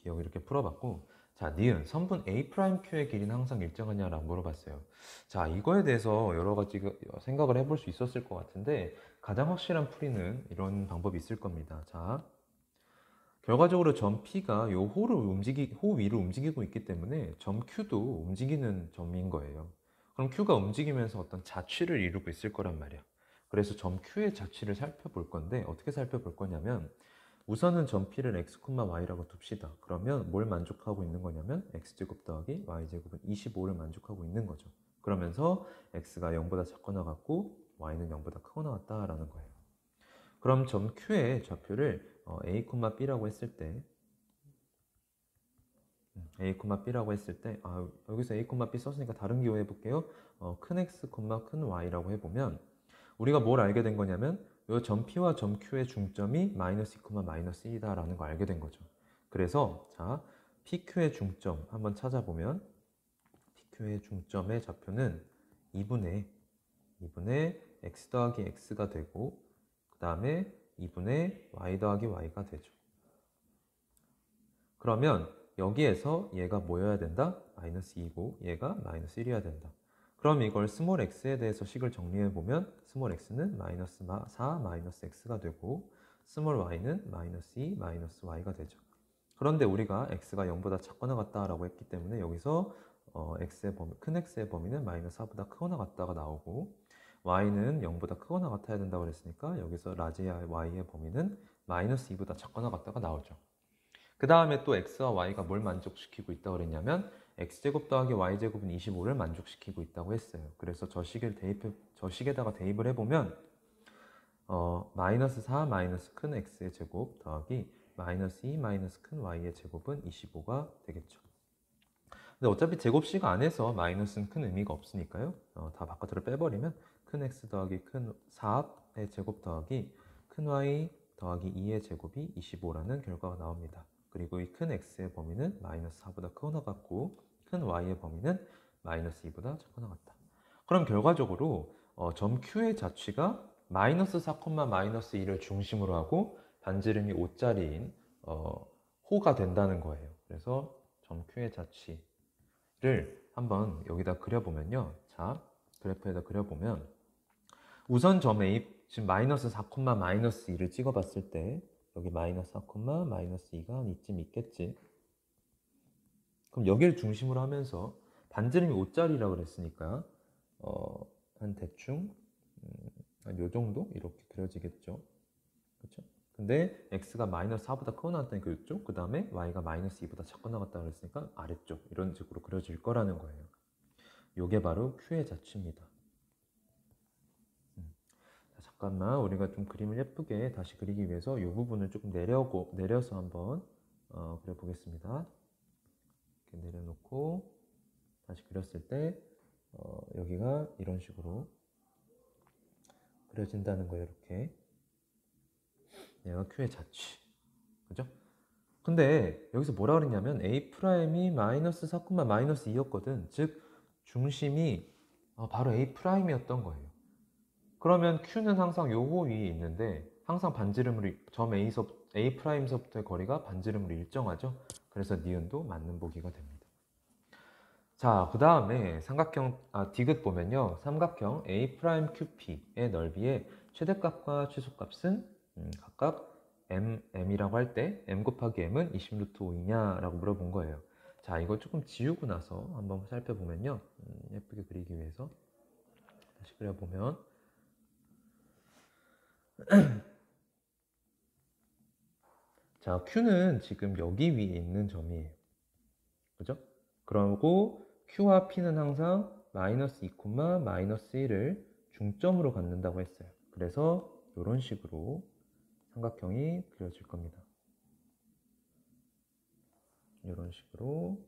기억 이렇게 풀어봤고, 자, 니은 선분 A'Q의 길이는 항상 일정하냐라고 물어봤어요. 자, 이거에 대해서 여러 가지 생각을 해볼 수 있었을 것 같은데 가장 확실한 풀이는 이런 방법이 있을 겁니다. 자, 결과적으로 점 P가 요 호 위를 움직이고 있기 때문에 점 Q도 움직이는 점인 거예요. 그럼 Q가 움직이면서 어떤 자취를 이루고 있을 거란 말이야. 그래서 점 Q의 자취를 살펴볼 건데 어떻게 살펴볼 거냐면, 우선은 점 P를 x, y라고 둡시다. 그러면 뭘 만족하고 있는 거냐면 x제곱 더하기 y제곱은 25를 만족하고 있는 거죠. 그러면서 x가 0보다 작거나 같고 y는 0보다 크거나 같다라는 거예요. 그럼 점 Q의 좌표를 a, b라고 했을 때 여기서 a, b 썼으니까 다른 기호 해볼게요. 큰 x, 큰 y라고 해보면 우리가 뭘 알게 된 거냐면 이 점 P와 점 Q의 중점이 마이너스 2, 마이너스 1이다 라는 걸 알게 된 거죠. 그래서 자, PQ의 중점 한번 찾아보면 PQ의 중점의 좌표는 2분의 x 더하기 x가 되고 그 다음에 2분의 y 더하기 y가 되죠. 그러면 여기에서 얘가 뭐여야 된다? 마이너스 2고 얘가 마이너스 1이어야 된다. 그럼 이걸 스몰 x에 대해서 식을 정리해보면 스몰 x는 마이너스 4 마이너스 x가 되고 스몰 y는 마이너스 2 마이너스 y가 되죠. 그런데 우리가 x가 0보다 작거나 같다라고 했기 때문에 여기서 큰 x의 범위는 마이너스 4보다 크거나 같다가 나오고 y는 0보다 크거나 같아야 된다고 그랬으니까 여기서 라지 y의 범위는 마이너스 2보다 작거나 같다가 나오죠. 그 다음에 또 x와 y가 뭘 만족시키고 있다고 그랬냐면 x제곱 더하기 y제곱은 25를 만족시키고 있다고 했어요. 그래서 저 식에다가 대입을 해보면 마이너스 4 마이너스 큰 x의 제곱 더하기 마이너스 2 마이너스 큰 y의 제곱은 25가 되겠죠. 근데 어차피 제곱식 안에서 마이너스는 큰 의미가 없으니까요. 다 바깥으로 빼버리면 큰 x 더하기 큰 4의 제곱 더하기 큰 y 더하기 2의 제곱이 25라는 결과가 나옵니다. 그리고 이 큰 x의 범위는 마이너스 4보다 크거나 같고 큰 y의 범위는 마이너스 2보다 작거나 같다. 그럼 결과적으로 점 Q의 자취가 마이너스 4, 마이너스 2를 중심으로 하고 반지름이 5짜리인 호가 된다는 거예요. 그래서 점 Q의 자취를 한번 여기다 그려보면요. 자, 그래프에다 그려보면 우선 점 A, 지금 마이너스 4, 마이너스 2를 찍어봤을 때 여기 마이너스 4, 마이너스 2가 한 이쯤 있겠지. 그럼 여기를 중심으로 하면서 반지름이 5짜리라고 그랬으니까 한 대충 한 요 정도 이렇게 그려지겠죠. 그렇죠? 근데 x가 마이너스 4보다 크거나 같다니까 이쪽, 그 다음에 y가 마이너스 2보다 작거나 같다 그랬으니까 아래쪽 이런 식으로 그려질 거라는 거예요. 요게 바로 Q의 자취입니다. 자, 잠깐만 우리가 좀 그림을 예쁘게 다시 그리기 위해서 이 부분을 조금 내려서 한번 그려보겠습니다. 이렇게 내려놓고 다시 그렸을 때 여기가 이런 식으로 그려진다는 거예요. 이렇게 얘가 Q의 자취, 그죠? 근데 여기서 뭐라 그랬냐면 A'이 마이너스 4, 마이너스 2였거든. 즉 중심이 바로 A'이었던 거예요. 그러면 Q는 항상 요거 위에 있는데 항상 반지름으로 점 A'서부터의 거리가 반지름으로 일정하죠. 그래서 니은도 맞는 보기가 됩니다. 자, 그 다음에 디귿 보면요. 삼각형 A'QP의 넓이의 최대값과 최소값은 각각 M이라고 할 때 M 곱하기 M은 20루트 5이냐 라고 물어본 거예요. 자, 이거 조금 지우고 나서 한번 살펴보면요. 예쁘게 그리기 위해서 다시 그려보면 자, Q는 지금 여기 위에 있는 점이에요. 그죠? 그러고 Q와 P는 항상 마이너스 2, 마이너스 1을 중점으로 갖는다고 했어요. 그래서 이런 식으로 삼각형이 그려질 겁니다. 이런 식으로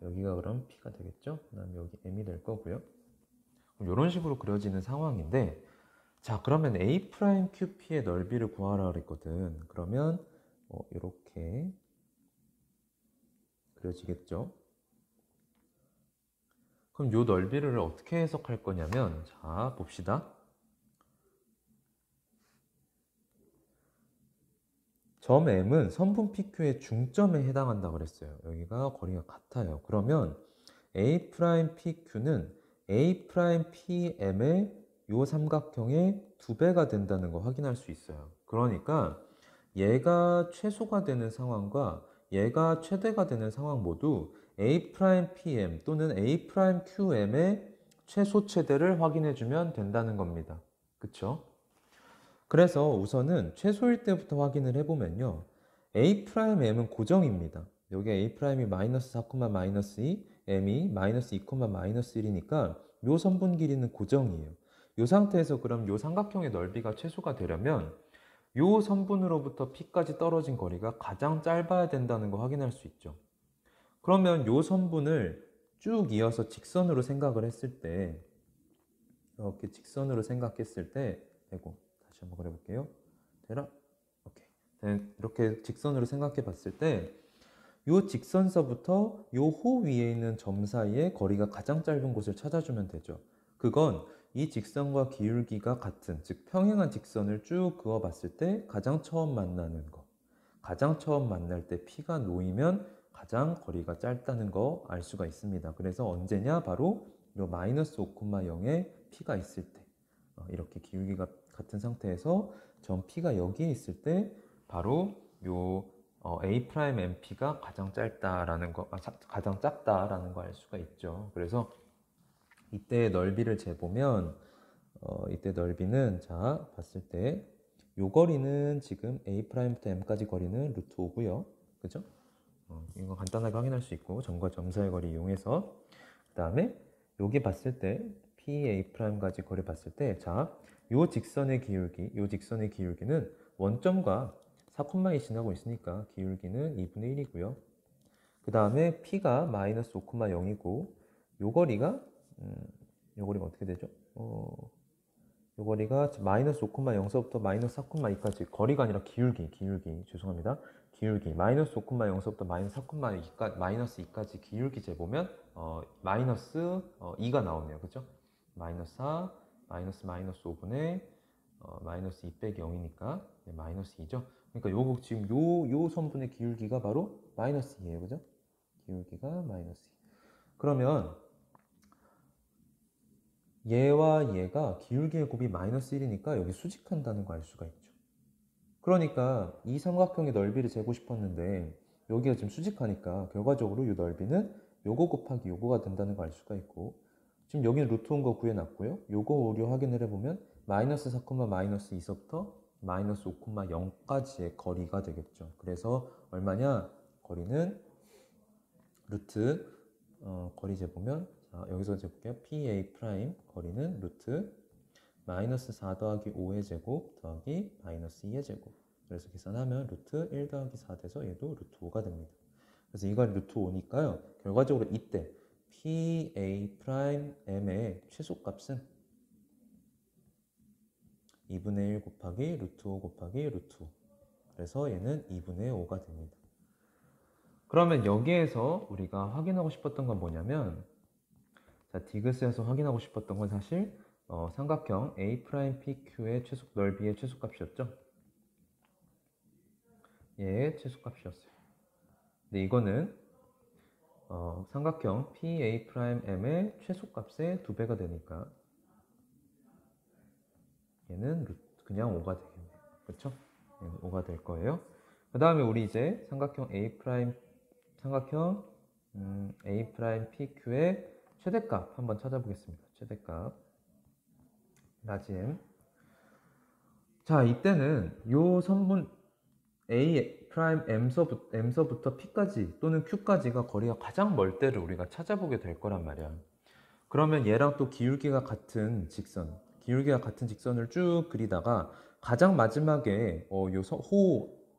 여기가 그럼 P가 되겠죠? 그 다음에 여기 M이 될 거고요. 이런 식으로 그려지는 상황인데 자, 그러면 A'QP의 넓이를 구하라 그랬거든. 그러면 이렇게 그려지겠죠? 그럼 이 넓이를 어떻게 해석할 거냐면 자, 봅시다. 점 M은 선분 PQ의 중점에 해당한다고 그랬어요. 여기가 거리가 같아요. 그러면 A'PQ는 A'PM의 이 삼각형의 2배가 된다는 거 확인할 수 있어요. 그러니까 얘가 최소가 되는 상황과 얘가 최대가 되는 상황 모두 A'PM 또는 A'QM의 최소 최대를 확인해주면 된다는 겁니다. 그쵸? 그래서 우선은 최소일 때부터 확인을 해보면요. A'M은 고정입니다. 여기 A'이 마이너스 4, 마이너스 2, M이 마이너스 2, 마이너스 1이니까 요 선분 길이는 고정이에요. 이 상태에서 그럼 요 삼각형의 넓이가 최소가 되려면 요 선분으로부터 P까지 떨어진 거리가 가장 짧아야 된다는 거 확인할 수 있죠. 그러면 요 선분을 쭉 이어서 직선으로 생각을 했을 때 이렇게 직선으로 생각했을 때 아이고 다시 한번 그려볼게요. 되라? 오케이. 이렇게 직선으로 생각해 봤을 때 요 직선서부터 요 호 위에 있는 점 사이에 거리가 가장 짧은 곳을 찾아주면 되죠. 그건 이 직선과 기울기가 같은, 즉 평행한 직선을 쭉 그어 봤을 때 가장 처음 만나는 거. 가장 처음 만날 때 P가 놓이면 가장 거리가 짧다는 거 알 수가 있습니다. 그래서 언제냐? 바로 요 마이너스 5,0에 P가 있을 때 이렇게 기울기가 같은 상태에서 점 P가 여기에 있을 때 바로 요 A'MP가 가장 짧다라는 거, 가장 작다라는 거 알 수가 있죠. 그래서 이때 넓이를 재보면 이때 넓이는 자 봤을 때 요 거리는 지금 A'부터 M까지 거리는 루트 5고요. 그죠? 이거 간단하게 확인할 수 있고 점과 점 사이 거리 이용해서 그 다음에 여기 봤을 때 PA'까지 거리 봤을 때 자, 요 직선의 기울기는 원점과 4,2 지나고 있으니까 기울기는 2분의 1이고요. 그 다음에 P가 마이너스 5,0이고 요 거리가 요 거리가 어떻게 되죠? 요 거리가 마이너스 5,0서부터 마이너스 4,2까지 거리가 아니라 기울기 죄송합니다. 기울기 마이너스 5,0서부터 마이너스 4,2까지 마이너스 2까지 기울기 재보면 마이너스 2가 나오네요. 그죠? 마이너스 4 마이너스 5분의 마이너스 2 빼기 0이니까 마이너스 2죠. 그러니까 요거 지금 요 선분의 기울기가 바로 마이너스 2예요. 그죠? 기울기가 마이너스 2. 그러면 얘와 얘가 기울기의 곱이 마이너스 1이니까 여기 수직한다는 거 알 수가 있죠. 그러니까 이 삼각형의 넓이를 재고 싶었는데 여기가 지금 수직하니까 결과적으로 이 넓이는 요거 곱하기 요거가 된다는 거 알 수가 있고 지금 여기는 루트 온 거 구해놨고요. 요거 오류 확인을 해보면 마이너스 4, 마이너스 2서부터 마이너스 5,0까지의 거리가 되겠죠. 그래서 얼마냐? 거리는 루트 거리 재보면 자, 여기서 재볼게요. PA 프라임 거리는 루트 마이너스 4 더하기 5의 제곱 더하기 마이너스 2의 제곱 그래서 계산하면 루트 1 더하기 4 돼서 얘도 루트 5가 됩니다. 그래서 이걸 루트 5니까요. 결과적으로 이때 PA'M의 최소값은 2분의 1 곱하기 루트 5 곱하기 루트 5. 그래서 얘는 2분의 5가 됩니다. 그러면 여기에서 우리가 확인하고 싶었던 건 뭐냐면, 자, 디귿에서 확인하고 싶었던 건 사실 삼각형 A'PQ의 최소 넓이의 최소값이었죠. 얘의 최소값이었어요. 근데 이거는 삼각형 PA'M의 최소값의 2배가 되니까 얘는 그냥 5가 되겠네요. 그렇죠? 얘는 5가 될 거예요. 그 다음에 우리 이제 삼각형 A'PQ의 최대값 한번 찾아보겠습니다. 최대값 라지. 자, 이때는 요 선분 A'M서부터 P까지 또는 Q까지가 거리가 가장 멀 때를 우리가 찾아보게 될 거란 말이야. 그러면 얘랑 또 기울기가 같은 직선을 쭉 그리다가 가장 마지막에 호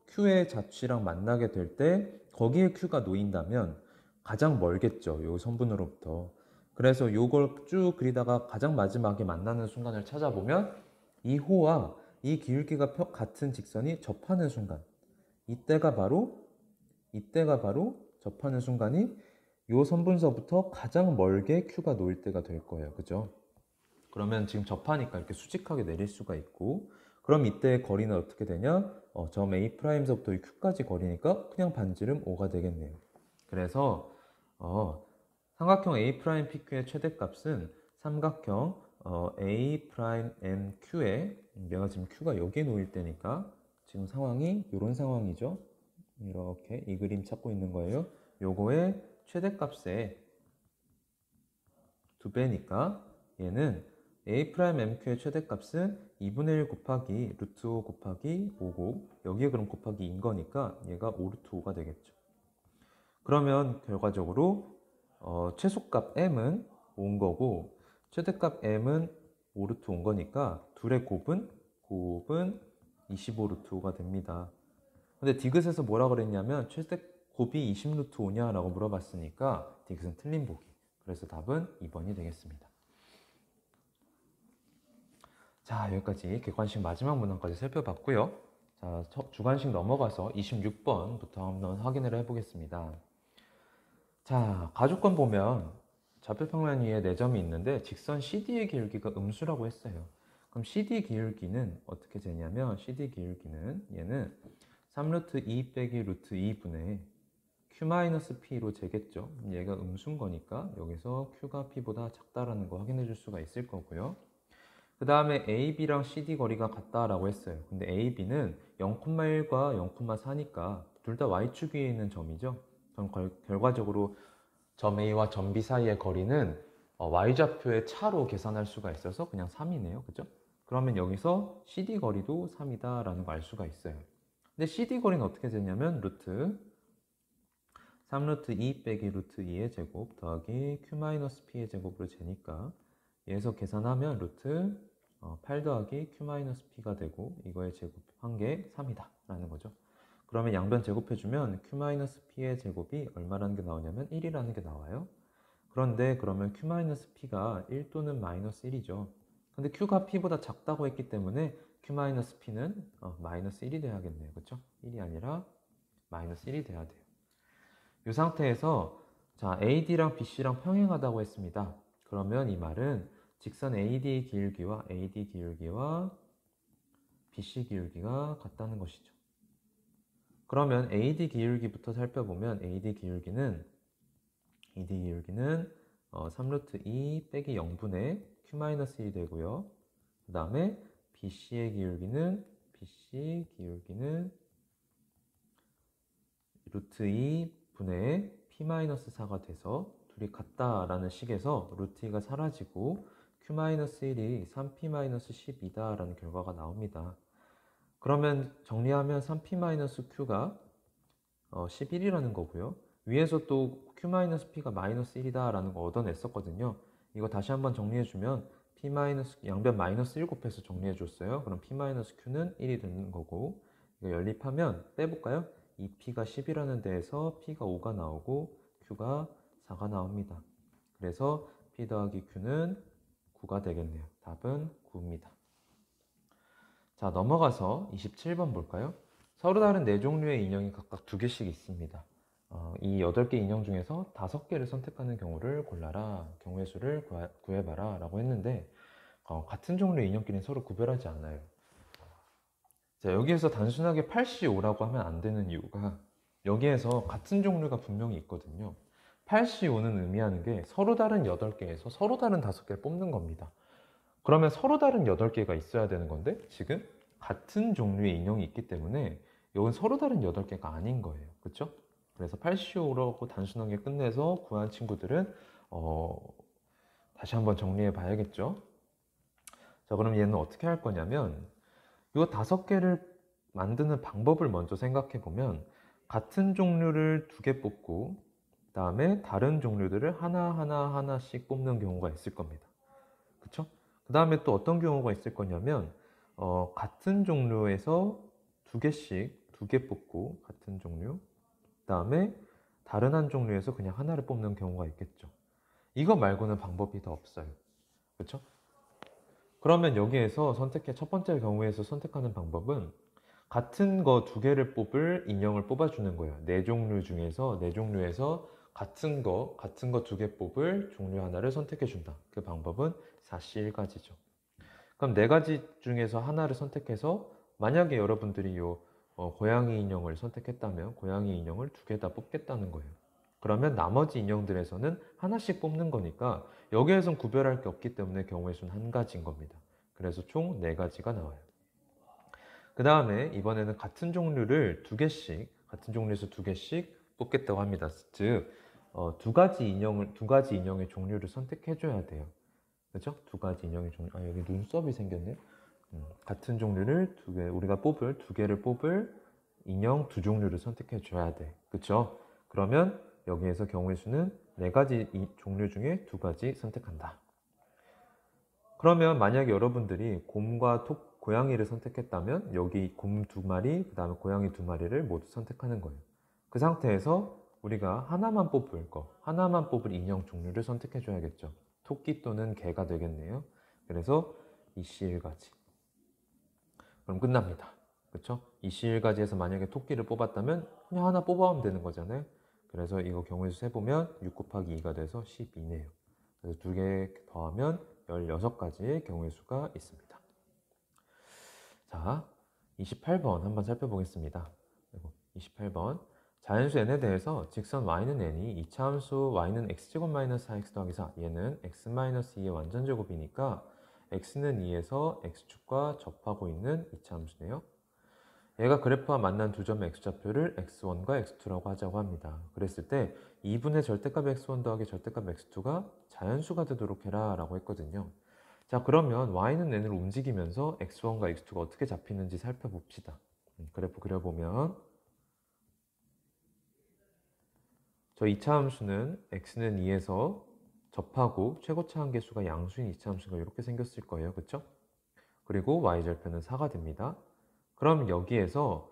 Q의 자취랑 만나게 될 때 거기에 Q가 놓인다면 가장 멀겠죠. 요 선분으로부터. 그래서 요걸 쭉 그리다가 가장 마지막에 만나는 순간을 찾아보면 이 호와 이 기울기가 같은 직선이 접하는 순간, 이때가 바로 접하는 순간이 요 선분서부터 가장 멀게 Q가 놓일 때가 될 거예요. 그죠? 그러면 지금 접하니까 이렇게 수직하게 내릴 수가 있고, 그럼 이때의 거리는 어떻게 되냐? 점 A'서부터 이 Q까지 거리니까 그냥 반지름 5가 되겠네요. 그래서 삼각형 A'PQ의 최대값은 삼각형 A'MQ의, 내가 지금 Q가 여기에 놓일 때니까 지금 상황이 이런 상황이죠. 이렇게 이 그림 찾고 있는 거예요. 요거의 최대값의 2배니까 얘는 A'MQ의 최대값은 2분의 1 곱하기 루트 5 곱하기 5고, 여기에 그럼 곱하기 인 거니까 얘가 5 루트 5가 되겠죠. 그러면 결과적으로 최소값 m은 5인 거고 최대값 m은 5 루트 5인 거니까 둘의 곱은 25 루트 5가 됩니다. 근데 디귿에서 뭐라 그랬냐면 최대 곱이 20 루트 5냐 라고 물어봤으니까 디귿은 틀린 보기. 그래서 답은 2번이 되겠습니다. 자, 여기까지 객관식 마지막 문항까지 살펴봤고요. 자, 주관식 넘어가서 26번부터 한번 확인을 해보겠습니다. 자, 가족권 보면 좌표평면 위에 4점이 있는데 직선 CD의 기울기가 음수라고 했어요. 그럼 CD 기울기는 어떻게 되냐면 CD 기울기는 얘는 3루트 2 빼기 루트 2분의 Q-P로 재겠죠. 얘가 음수인 거니까 여기서 Q가 P보다 작다라는 거 확인해 줄 수가 있을 거고요. 그 다음에 AB랑 CD 거리가 같다라고 했어요. 근데 AB는 0,1과 0,4니까 둘 다 Y축 위에 있는 점이죠. 그럼 결과적으로 점 A와 점 B 사이의 거리는 Y좌표의 차로 계산할 수가 있어서 그냥 3이네요. 그죠? 그러면 여기서 CD 거리도 3이다 라는 걸 알 수가 있어요. 근데 CD 거리는 어떻게 되냐면 루트 3루트 2 빼기 루트 2의 제곱 더하기 Q-P의 제곱으로 재니까 얘에서 계산하면 루트 8 더하기 Q-P가 되고 이거의 제곱한 게 3이다 라는 거죠. 그러면 양변 제곱해주면 Q-P의 제곱이 얼마라는 게 나오냐면 1이라는 게 나와요. 그런데 그러면 Q-P가 1 또는 마이너스 1이죠. 근데 Q가 P보다 작다고 했기 때문에 Q-P는 마이너스 1이 돼야겠네요. 그렇죠? 1이 아니라 마이너스 1이 돼야 돼요. 이 상태에서 자, AD랑 BC랑 평행하다고 했습니다. 그러면 이 말은 직선 AD 기울기와 BC 기울기가 같다는 것이죠. 그러면 AD 기울기부터 살펴보면 AD 기울기는 3루트 2 빼기 0분의 Q-1이 되고요. 그 다음에 BC 기울기는 루트 2분의 P-4가 돼서 둘이 같다라는 식에서 루트 2가 사라지고 Q-1이 3P-12다 라는 결과가 나옵니다. 그러면 정리하면 3P-Q가 11이라는 거고요. 위에서 또 Q-P가 마이너스 1이다 라는 거 얻어냈었거든요. 이거 다시 한번 정리해주면 P- 양변 마이너스 1 곱해서 정리해줬어요. 그럼 P-Q는 1이 되는 거고 이거 연립하면 빼볼까요? 2p가 10이라는 데에서 p가 5가 나오고 q가 4가 나옵니다. 그래서 p 더하기 q는 9가 되겠네요. 답은 9입니다. 자, 넘어가서 27번 볼까요? 서로 다른 네 종류의 인형이 각각 2개씩 있습니다. 이 8개 인형 중에서 5개를 선택하는 경우를 골라라. 경우의 수를 구해봐라 라고 했는데 같은 종류의 인형끼리는 서로 구별하지 않아요. 자, 여기에서 단순하게 8C5라고 하면 안 되는 이유가 여기에서 같은 종류가 분명히 있거든요. 8C5는 의미하는 게 서로 다른 8개에서 서로 다른 5개를 뽑는 겁니다. 그러면 서로 다른 8개가 있어야 되는 건데 지금 같은 종류의 인형이 있기 때문에 이건 서로 다른 8개가 아닌 거예요. 그렇죠? 그래서 8C5라고 단순하게 끝내서 구한 친구들은 다시 한번 정리해 봐야겠죠. 자, 그럼 얘는 어떻게 할 거냐면 이 5개를 만드는 방법을 먼저 생각해 보면 같은 종류를 2개 뽑고 그 다음에 다른 종류들을 하나씩 뽑는 경우가 있을 겁니다. 그쵸? 그 다음에 또 어떤 경우가 있을 거냐면 같은 종류에서 2개 뽑고 같은 종류 그 다음에 다른 한 종류에서 그냥 하나를 뽑는 경우가 있겠죠. 이거 말고는 방법이 더 없어요. 그쵸? 그러면 여기에서 첫 번째 경우에서 선택하는 방법은 같은 거 2개를 뽑을 인형을 뽑아주는 거예요. 4종류에서 같은 거 2개 뽑을 종류 하나를 선택해준다. 그 방법은 4C1가지죠. 그럼 4가지 중에서 하나를 선택해서 만약에 여러분들이 고양이 인형을 선택했다면 고양이 인형을 2개 다 뽑겠다는 거예요. 그러면 나머지 인형들에서는 하나씩 뽑는 거니까 여기에선 구별할 게 없기 때문에 경우의 수는 1가지인 겁니다. 그래서 총 4가지가 나와요. 그 다음에 이번에는 같은 종류에서 2개씩 뽑겠다고 합니다. 즉, 2가지 인형의 종류를 선택해줘야 돼요. 그죠? 2가지 인형의 종류. 여기 눈썹이 생겼네. 같은 종류를 우리가 뽑을 2개를 뽑을 인형 2종류를 선택해줘야 돼. 그쵸? 그러면 여기에서 경우의 수는 4가지 종류 중에 2가지 선택한다. 그러면 만약에 여러분들이 곰과 고양이를 선택했다면 여기 곰 2마리, 그 다음에 고양이 2마리를 모두 선택하는 거예요. 그 상태에서 우리가 하나만 뽑을 인형 종류를 선택해 줘야겠죠. 토끼 또는 개가 되겠네요. 그래서 이씨1가지. 그럼 끝납니다. 그렇죠? 이씨1가지에서 만약에 토끼를 뽑았다면 그냥 하나 뽑아오면 되는 거잖아요. 그래서 이거 경우의 수 세보면 6 곱하기 2가 돼서 12네요. 그래서 2개 더하면 16가지의 경우의 수가 있습니다. 자, 28번 한번 살펴보겠습니다. 28번. 자연수 n에 대해서 직선 y는 n이 이차함수 y는 x제곱 마이너스 4x 더하기 4 얘는 x 마이너스 2의 완전제곱이니까 x는 2에서 x축과 접하고 있는 이차함수네요. 얘가 그래프와 만난 두 점의 x좌표를 x1과 x2라고 하자고 합니다. 그랬을 때 2분의 절대값 x1 더하기 절대값 x2가 자연수가 되도록 해라 라고 했거든요. 자, 그러면 y는 n을 움직이면서 x1과 x2가 어떻게 잡히는지 살펴봅시다. 그래프 그려보면 저 이차함수는 x는 2에서 접하고 최고차 한계수가 양수인 이차함수가 이렇게 생겼을 거예요. 그쵸? 그리고 y절편은 4가 됩니다. 그럼 여기에서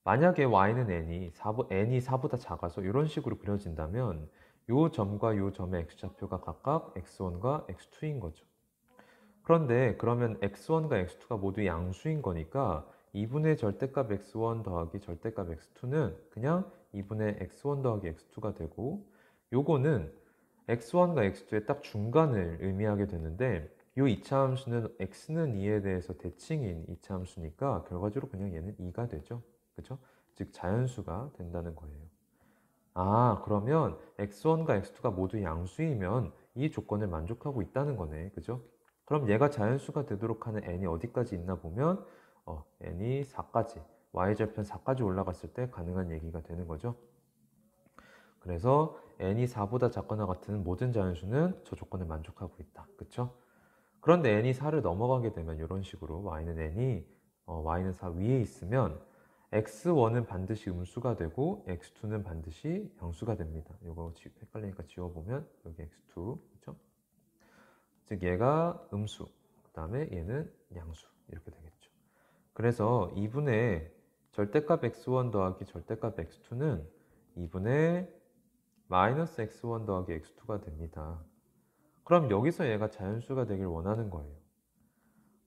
만약에 y는 n이 4보다 작아서 이런 식으로 그려진다면 이 점과 이 점의 x좌표가 각각 x1과 x2인 거죠. 그런데 그러면 x1과 x2가 모두 양수인 거니까 2분의 절대값 x1 더하기 절대값 x2는 그냥 2분의 x1 더하기 x2가 되고 요거는 x1과 x2의 딱 중간을 의미하게 되는데 이 이차함수는 x는 2에 대해서 대칭인 이차함수니까 결과적으로 그냥 얘는 2가 되죠. 그쵸? 즉 자연수가 된다는 거예요. 그러면 x1과 x2가 모두 양수이면 이 조건을 만족하고 있다는 거네. 그죠? 그럼 얘가 자연수가 되도록 하는 n이 어디까지 있나 보면 n이 4까지, y절편 4까지 올라갔을 때 가능한 얘기가 되는 거죠. 그래서 n이 4보다 작거나 같은 모든 자연수는 저 조건을 만족하고 있다. 그쵸? 그런데 n이 4를 넘어가게 되면 이런 식으로 y는 4 위에 있으면 x1은 반드시 음수가 되고 x2는 반드시 양수가 됩니다. 이거 헷갈리니까 지워보면 여기 x2, 그쵸? 즉 얘가 음수, 그 다음에 얘는 양수 이렇게 되겠죠. 그래서 2분의 절대값 x1 더하기 절대값 x2는 2분의 마이너스 x1 더하기 x2가 됩니다. 그럼 여기서 얘가 자연수가 되길 원하는 거예요.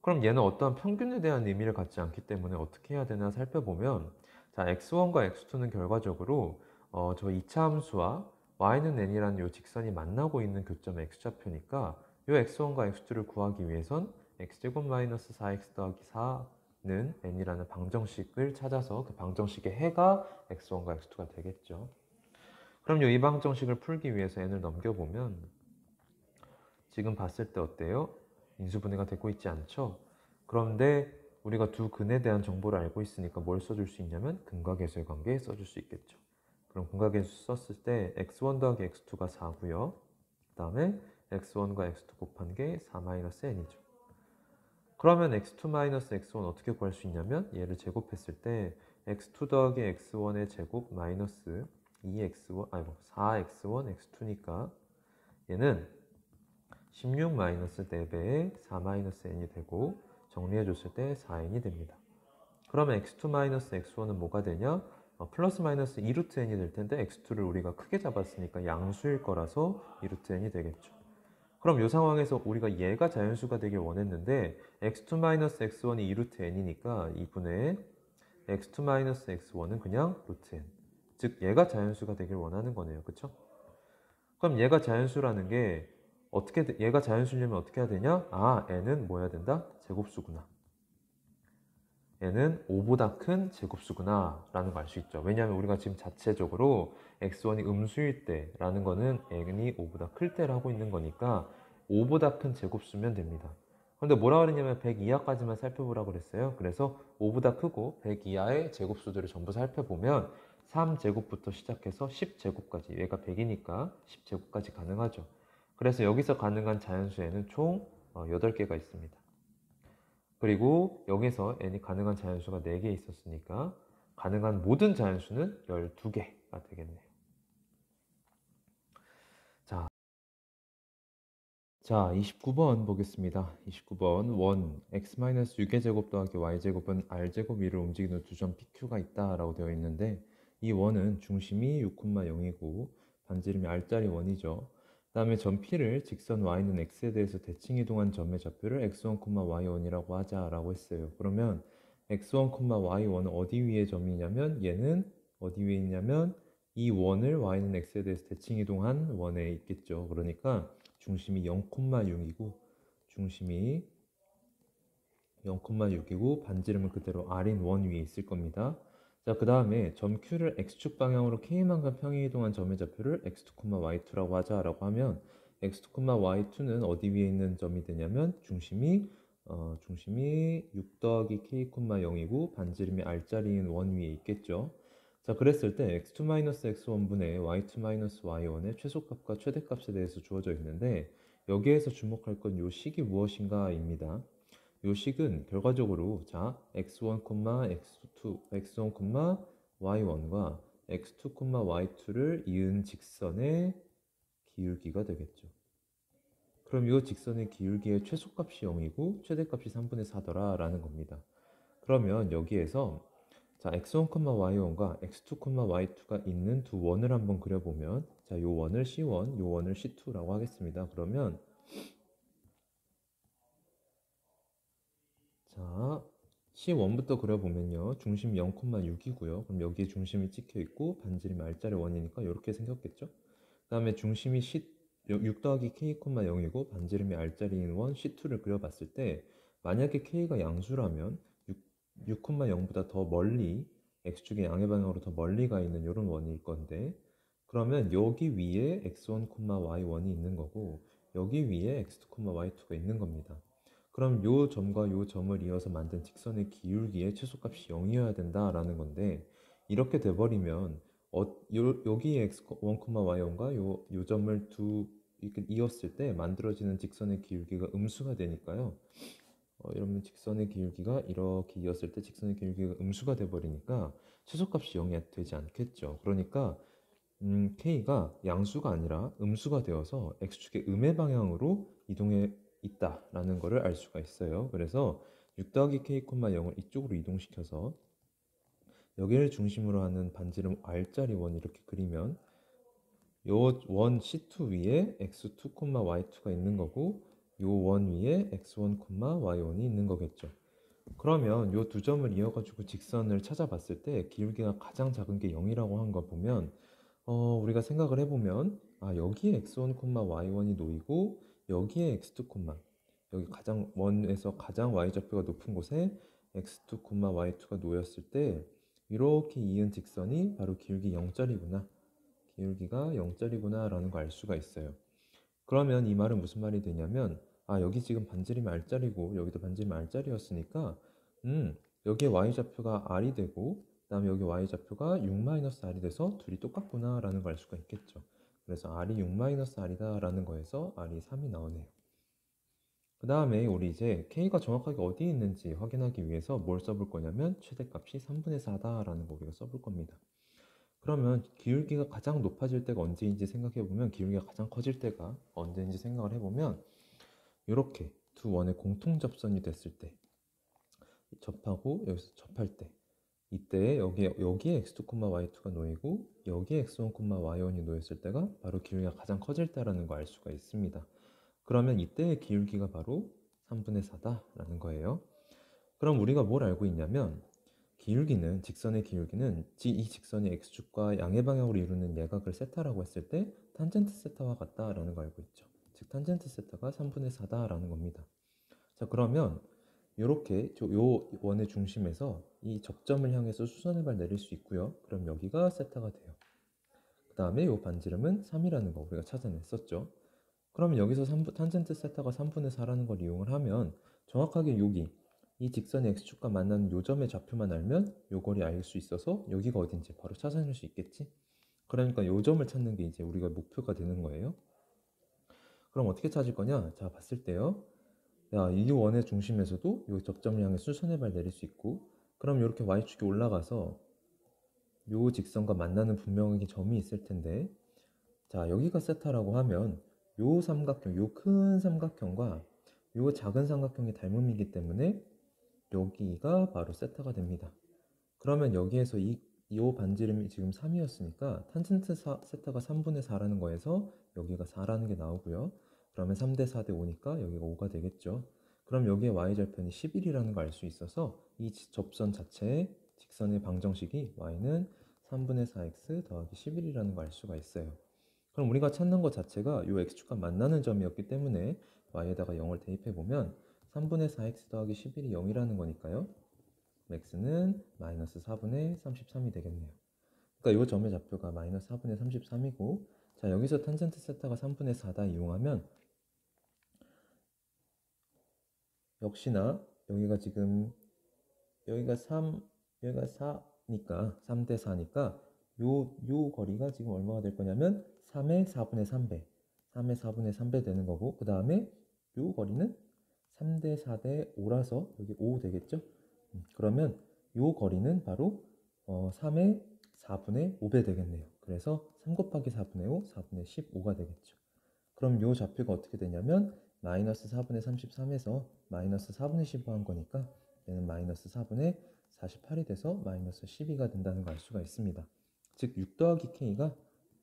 그럼 얘는 어떠한 평균에 대한 의미를 갖지 않기 때문에 어떻게 해야 되나 살펴보면, 자, x1과 x2는 결과적으로 저 2차 함수와 y는 n이라는 요 직선이 만나고 있는 교점의 x좌표니까 요 x1과 x2를 구하기 위해선 x제곱 마이너스 4x 더하기 4는 n이라는 방정식을 찾아서 그 방정식의 해가 x1과 x2가 되겠죠. 그럼 이 방정식을 풀기 위해서 n을 넘겨보면 지금 봤을 때 어때요? 인수분해가 되고 있지 않죠? 그런데 우리가 두 근에 대한 정보를 알고 있으니까 뭘 써줄 수 있냐면 근과계수의 관계 써줄 수 있겠죠. 그럼 근과계수 썼을 때 x1 더하기 x2가 4고요. 그 다음에 x1과 x2 곱한 게 4-n이죠. 그러면 x2-x1 어떻게 구할 수 있냐면 얘를 제곱했을 때 x2 더하기 x1의 제곱 마이너스 2x1, 아이고 4x1 x2니까 얘는 16-4배의 4-n이 되고 정리해줬을 때 4n이 됩니다. 그러면 x2-x1은 뭐가 되냐? 플러스 마이너스 2루트 n이 될 텐데 x2를 우리가 크게 잡았으니까 양수일 거라서 2루트 n이 되겠죠. 그럼 이 상황에서 우리가 얘가 자연수가 되길 원했는데 x2-x1이 2루트 n이니까 2분의 x2-x1은 그냥 루트 n, 즉 얘가 자연수가 되길 원하는 거네요. 그쵸? 그럼 얘가 자연수라는 게 얘가 자연수려면 어떻게 해야 되냐? 아, n은 뭐 해야 된다? 제곱수구나. n은 5보다 큰 제곱수구나 라는 걸 알 수 있죠. 왜냐하면 우리가 지금 자체적으로 x1이 음수일 때 라는 거는 n이 5보다 클 때를 하고 있는 거니까 5보다 큰 제곱수면 됩니다. 그런데 뭐라 그랬냐면 100 이하까지만 살펴보라고 그랬어요. 그래서 5보다 크고 100 이하의 제곱수들을 전부 살펴보면 3제곱부터 시작해서 10제곱까지, 얘가 100이니까 10제곱까지 가능하죠. 그래서 여기서 가능한 자연수에는 총 8개가 있습니다. 그리고 여기서 n이 가능한 자연수가 4개 있었으니까 가능한 모든 자연수는 12개가 되겠네요. 자, 29번 보겠습니다. 29번 원 x-6의 제곱 더하기 y제곱은 r제곱 위를 움직이는 두 점 PQ가 있다 라고 되어 있는데, 이 원은 중심이 6,0이고 반지름이 r짜리 원이죠. 그 다음에 점 P를 직선 y는 x에 대해서 대칭 이동한 점의 좌표를 x1, y1이라고 하자라고 했어요. 그러면 x1, y1은 어디 위에 점이냐면 얘는 어디 위에 있냐면 이 원을 y는 x에 대해서 대칭 이동한 원에 있겠죠. 그러니까 중심이 0,6이고 중심이 0,6이고 반지름은 그대로 r인 원 위에 있을 겁니다. 자, 그 다음에 점 Q를 x축 방향으로 k만큼 평행 이동한 점의 좌표를 x2, y2라고 하자라고 하면 x2, y2는 어디 위에 있는 점이 되냐면 중심이 6 더하기 k, 0이고 반지름이 r자리인 원 위에 있겠죠. 자, 그랬을 때 x2-x1분의 y2-y1의 최소값과 최대값에 대해서 주어져 있는데, 여기에서 주목할 건 요 식이 무엇인가 입니다. 요 식은 결과적으로 자 x1, x2, x1, y1과 x2, y2를 이은 직선의 기울기가 되겠죠. 그럼 이 직선의 기울기의 최소값이 0이고 최대값이 3분의 4더라 라는 겁니다. 그러면 여기에서 자 x1, y1과 x2, y2가 있는 두 원을 한번 그려보면, 자, 요 원을 C1, 요 원을 C2라고 하겠습니다. 그러면 자, C1부터 그려보면요. 중심이 0,6이고요. 그럼 여기에 중심이 찍혀 있고 반지름이 r자리 원이니까 이렇게 생겼겠죠? 그 다음에 중심이 6 더하기 k, 0이고 반지름이 r자리인 원 C2를 그려봤을 때, 만약에 k가 양수라면 6,0보다 더 멀리 x축의 양의 방향으로 더 멀리 가 있는 이런 원일 건데, 그러면 여기 위에 x1, y1이 있는 거고 여기 위에 x2, y2가 있는 겁니다. 그럼 요 점과 요 점을 이어서 만든 직선의 기울기의 최소값이 0이어야 된다라는 건데, 이렇게 돼버리면 여기에 x1, y1과 요 점을 이렇게 이었을 때 만들어지는 직선의 기울기가 음수가 되니까요. 이러면 직선의 기울기가 이렇게 이었을 때 직선의 기울기가 음수가 돼버리니까 최소값이 0이 되지 않겠죠. 그러니까 k가 양수가 아니라 음수가 되어서 x축의 음의 방향으로 이동해 있다라는 것을 알 수가 있어요. 그래서 6 더하기 k, 0을 이쪽으로 이동시켜서 여기를 중심으로 하는 반지름 R자리 원 이렇게 그리면 요 원 C2 위에 x2, y2가 있는 거고 요 원 위에 x1, y1이 있는 거겠죠. 그러면 요 두 점을 이어가지고 직선을 찾아봤을 때 기울기가 가장 작은 게 0이라고 한 거 보면 우리가 생각을 해보면 여기에 x1, y1이 놓이고 여기에 x2, 여기 가장 원에서 가장 y좌표가 높은 곳에 x2, y2가 놓였을 때 이렇게 이은 직선이 바로 기울기 0짜리구나. 기울기가 0짜리구나 라는 걸 알 수가 있어요. 그러면 이 말은 무슨 말이 되냐면 여기 지금 반지름이 R자리고 여기도 반지름이 R자리였으니까 여기에 Y좌표가 R이 되고 그 다음에 여기 Y좌표가 6-R이 돼서 둘이 똑같구나 라는 걸 알 수가 있겠죠. 그래서 R이 6-R이다 라는 거에서 R이 3이 나오네요. 그 다음에 우리 이제 K가 정확하게 어디에 있는지 확인하기 위해서 뭘 써볼 거냐면 최대값이 3분의 4다 라는 거 우리가 써볼 겁니다. 그러면 기울기가 가장 높아질 때가 언제인지 생각해보면 기울기가 가장 커질 때가 언제인지 생각을 해보면 이렇게 두 원의 공통 접선이 됐을 때 접하고 여기서 접할 때 이때 여기에 x2, y2가 놓이고 여기에 x1, y1이 놓였을 때가 바로 기울기가 가장 커질 때라는 거 알 수가 있습니다. 그러면 이때의 기울기가 바로 3분의 4다라는 거예요. 그럼 우리가 뭘 알고 있냐면 기울기는 직선의 기울기는 이 직선이 x축과 양의 방향으로 이루는 예각을 세타라고 했을 때 탄젠트 세타와 같다라는 걸 알고 있죠. 즉 탄젠트 세타가 3분의 4다라는 겁니다. 자, 그러면 이렇게 요 원의 중심에서 이 접점을 향해서 수선의 발 내릴 수 있고요. 그럼 여기가 세타가 돼요. 그 다음에 요 반지름은 3이라는 거 우리가 찾아냈었죠. 그러면 여기서 탄젠트 세타가 3분의 4라는 걸 이용을 하면 정확하게 여기 이 직선의 x축과 만나는 요 점의 좌표만 알면 요 거리 알 수 있어서 여기가 어딘지 바로 찾아낼 수 있겠지? 그러니까 요 점을 찾는 게 이제 우리가 목표가 되는 거예요. 그럼 어떻게 찾을 거냐? 자, 봤을 때요. 이 원의 중심에서도 요 접점을 향해 수선의 발 내릴 수 있고 그럼 이렇게 y축이 올라가서 요 직선과 만나는 분명하게 점이 있을 텐데 자, 여기가 세타라고 하면 요 삼각형, 요 큰 삼각형과 요 작은 삼각형이 닮음이기 때문에 여기가 바로 세타가 됩니다. 그러면 여기에서 이 반지름이 지금 3이었으니까 탄젠트 세타가 3분의 4라는 거에서 여기가 4라는 게 나오고요. 그러면 3대 4대 5니까 여기가 5가 되겠죠. 그럼 여기에 y절편이 11이라는 걸 알 수 있어서 이 접선 자체의 직선의 방정식이 y는 3분의 4x 더하기 11이라는 걸 알 수가 있어요. 그럼 우리가 찾는 것 자체가 이 x축과 만나는 점이었기 때문에 y에다가 0을 대입해보면 3분의 4x 더하기 11이 0이라는 거니까요. x는 마이너스 4분의 33이 되겠네요. 그러니까 이 점의 좌표가 마이너스 4분의 33이고 자, 여기서 탄젠트 세타가 3분의 4다 이용하면 역시나 여기가 지금 여기가 3, 여기가 4니까 3대 4니까 요 거리가 지금 얼마가 될 거냐면 3의 4분의 3배 3의 4분의 3배 되는 거고 그 다음에 요 거리는 3대 4대 5라서 여기 5 되겠죠? 그러면 요 거리는 바로 3의 4분의 5배 되겠네요. 그래서 3 곱하기 4분의 5, 4분의 15가 되겠죠. 그럼 요 좌표가 어떻게 되냐면 마이너스 4분의 33에서 마이너스 4분의 15 한 거니까 얘는 마이너스 4분의 48이 돼서 마이너스 12가 된다는 걸 알 수가 있습니다. 즉 6 더하기 k가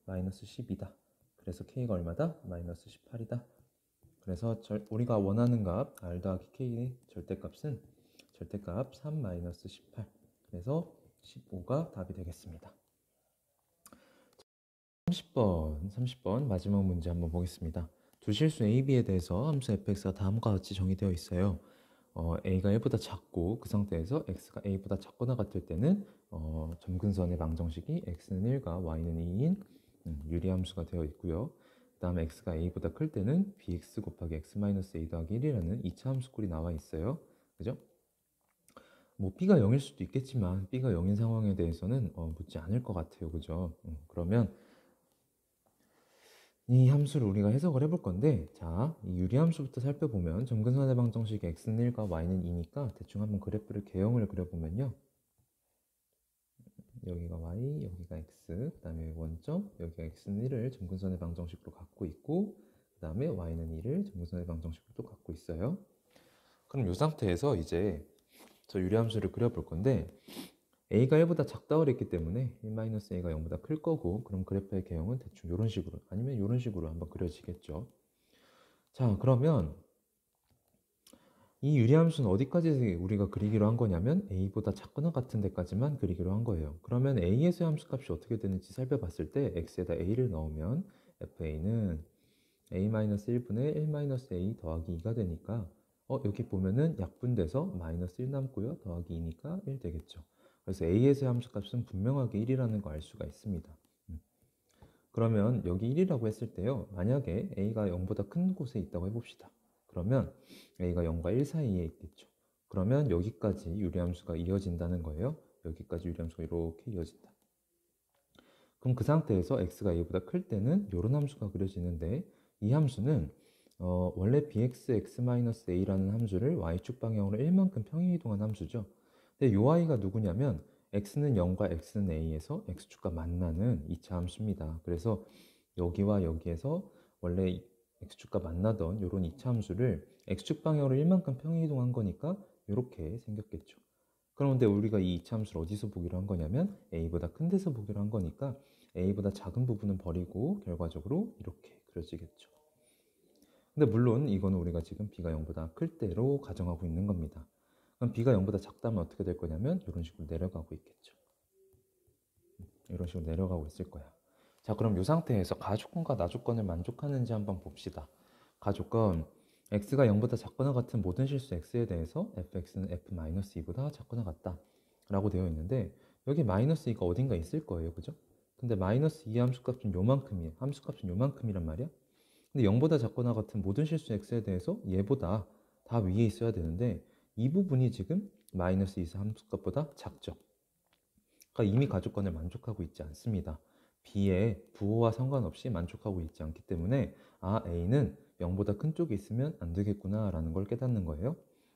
마이너스 12다. 그래서 k가 얼마다? 마이너스 18이다. 그래서 우리가 원하는 값 r 더하기 k의 절대값 3 마이너스 18 그래서 15가 답이 되겠습니다. 30번 마지막 문제 한번 보겠습니다. 두 실수 a, b에 대해서 함수 fx가 다음과 같이 정의되어 있어요. a가 1보다 작고 그 상태에서 x가 a보다 작거나 같을 때는 점근선의 방정식이 x는 1과 y는 2인 유리함수가 되어 있고요. 그 다음에 x가 a보다 클 때는 bx 곱하기 x-a 더하기 1이라는 2차 함수꼴이 나와 있어요. 그죠? 뭐 b가 0일 수도 있겠지만 b가 0인 상황에 대해서는 묻지 않을 것 같아요. 그죠? 그러면 이 함수를 우리가 해석을 해볼 건데 자, 이 유리함수부터 살펴보면 점근선의 방정식 x는 1과 y는 2니까 대충 한번 그래프를 개형을 그려보면요. 여기가 y, 여기가 x, 그 다음에 원점, 여기가 x는 1을 점근선의 방정식으로 갖고 있고 그 다음에 y는 2를 점근선의 방정식으로 또 갖고 있어요. 그럼 이 상태에서 이제 저 유리함수를 그려볼 건데 a가 1보다 작다고 그랬기 때문에 1-a가 0보다 클 거고, 그럼 그래프의 개형은 대충 이런 식으로, 아니면 이런 식으로 한번 그려지겠죠. 자, 그러면 이 유리함수는 어디까지 우리가 그리기로 한 거냐면 a보다 작거나 같은 데까지만 그리기로 한 거예요. 그러면 a에서의 함수값이 어떻게 되는지 살펴봤을 때 x에다 a를 넣으면 fa는 a-1분의 1-a 더하기 2가 되니까 여기 보면은 약분돼서 마이너스 1 남고요. 더하기 2니까 1 되겠죠. 그래서 a에서의 함수값은 분명하게 1이라는 거 알 수가 있습니다. 그러면 여기 1이라고 했을 때요. 만약에 a가 0보다 큰 곳에 있다고 해봅시다. 그러면 a가 0과 1 사이에 있겠죠. 그러면 여기까지 유리함수가 이어진다는 거예요. 여기까지 유리함수가 이렇게 이어진다. 그럼 그 상태에서 x가 a보다 클 때는 이런 함수가 그려지는데, 이 함수는 원래 bx x-a라는 함수를 y축 방향으로 1만큼 평행이동한 함수죠. 근데 요 i가 누구냐면 x는 0과 x는 a에서 x축과 만나는 2차 함수입니다. 그래서 여기와 여기에서 원래 x축과 만나던 이런 2차 함수를 x축 방향으로 1만큼 평행이동한 거니까 이렇게 생겼겠죠. 그런데 우리가 이 2차 함수를 어디서 보기로 한 거냐면 a보다 큰 데서 보기로 한 거니까 a보다 작은 부분은 버리고 결과적으로 이렇게 그려지겠죠. 근데 물론 이거는 우리가 지금 b가 0보다 클 때로 가정하고 있는 겁니다. 그럼 b가 0보다 작다면 어떻게 될 거냐면 이런 식으로 내려가고 있겠죠. 이런 식으로 내려가고 있을 거야. 자, 그럼 이 상태에서 가조건과 나조건을 만족하는지 한번 봅시다. 가조건 x가 0보다 작거나 같은 모든 실수 x에 대해서 fx는 f-2보다 작거나 같다 라고 되어 있는데, 여기 마이너스 2가 어딘가 있을 거예요. 그죠? 근데 마이너스 2 함수값은 요만큼이에요. 함수값은 요만큼이란 말이야. 근데 0보다 작거나 같은 모든 실수 x에 대해서 얘보다 다 위에 있어야 되는데, 이 부분이 지금 마이너스 2 함수값보다 작죠. 그러니까 이미 가조건을 만족하고 있지 않습니다. b의 부호와 상관없이 만족하고 있지 않기 때문에 a는 0보다 큰 쪽에 있으면 안 되겠구나 라는 걸 깨닫는 거예요.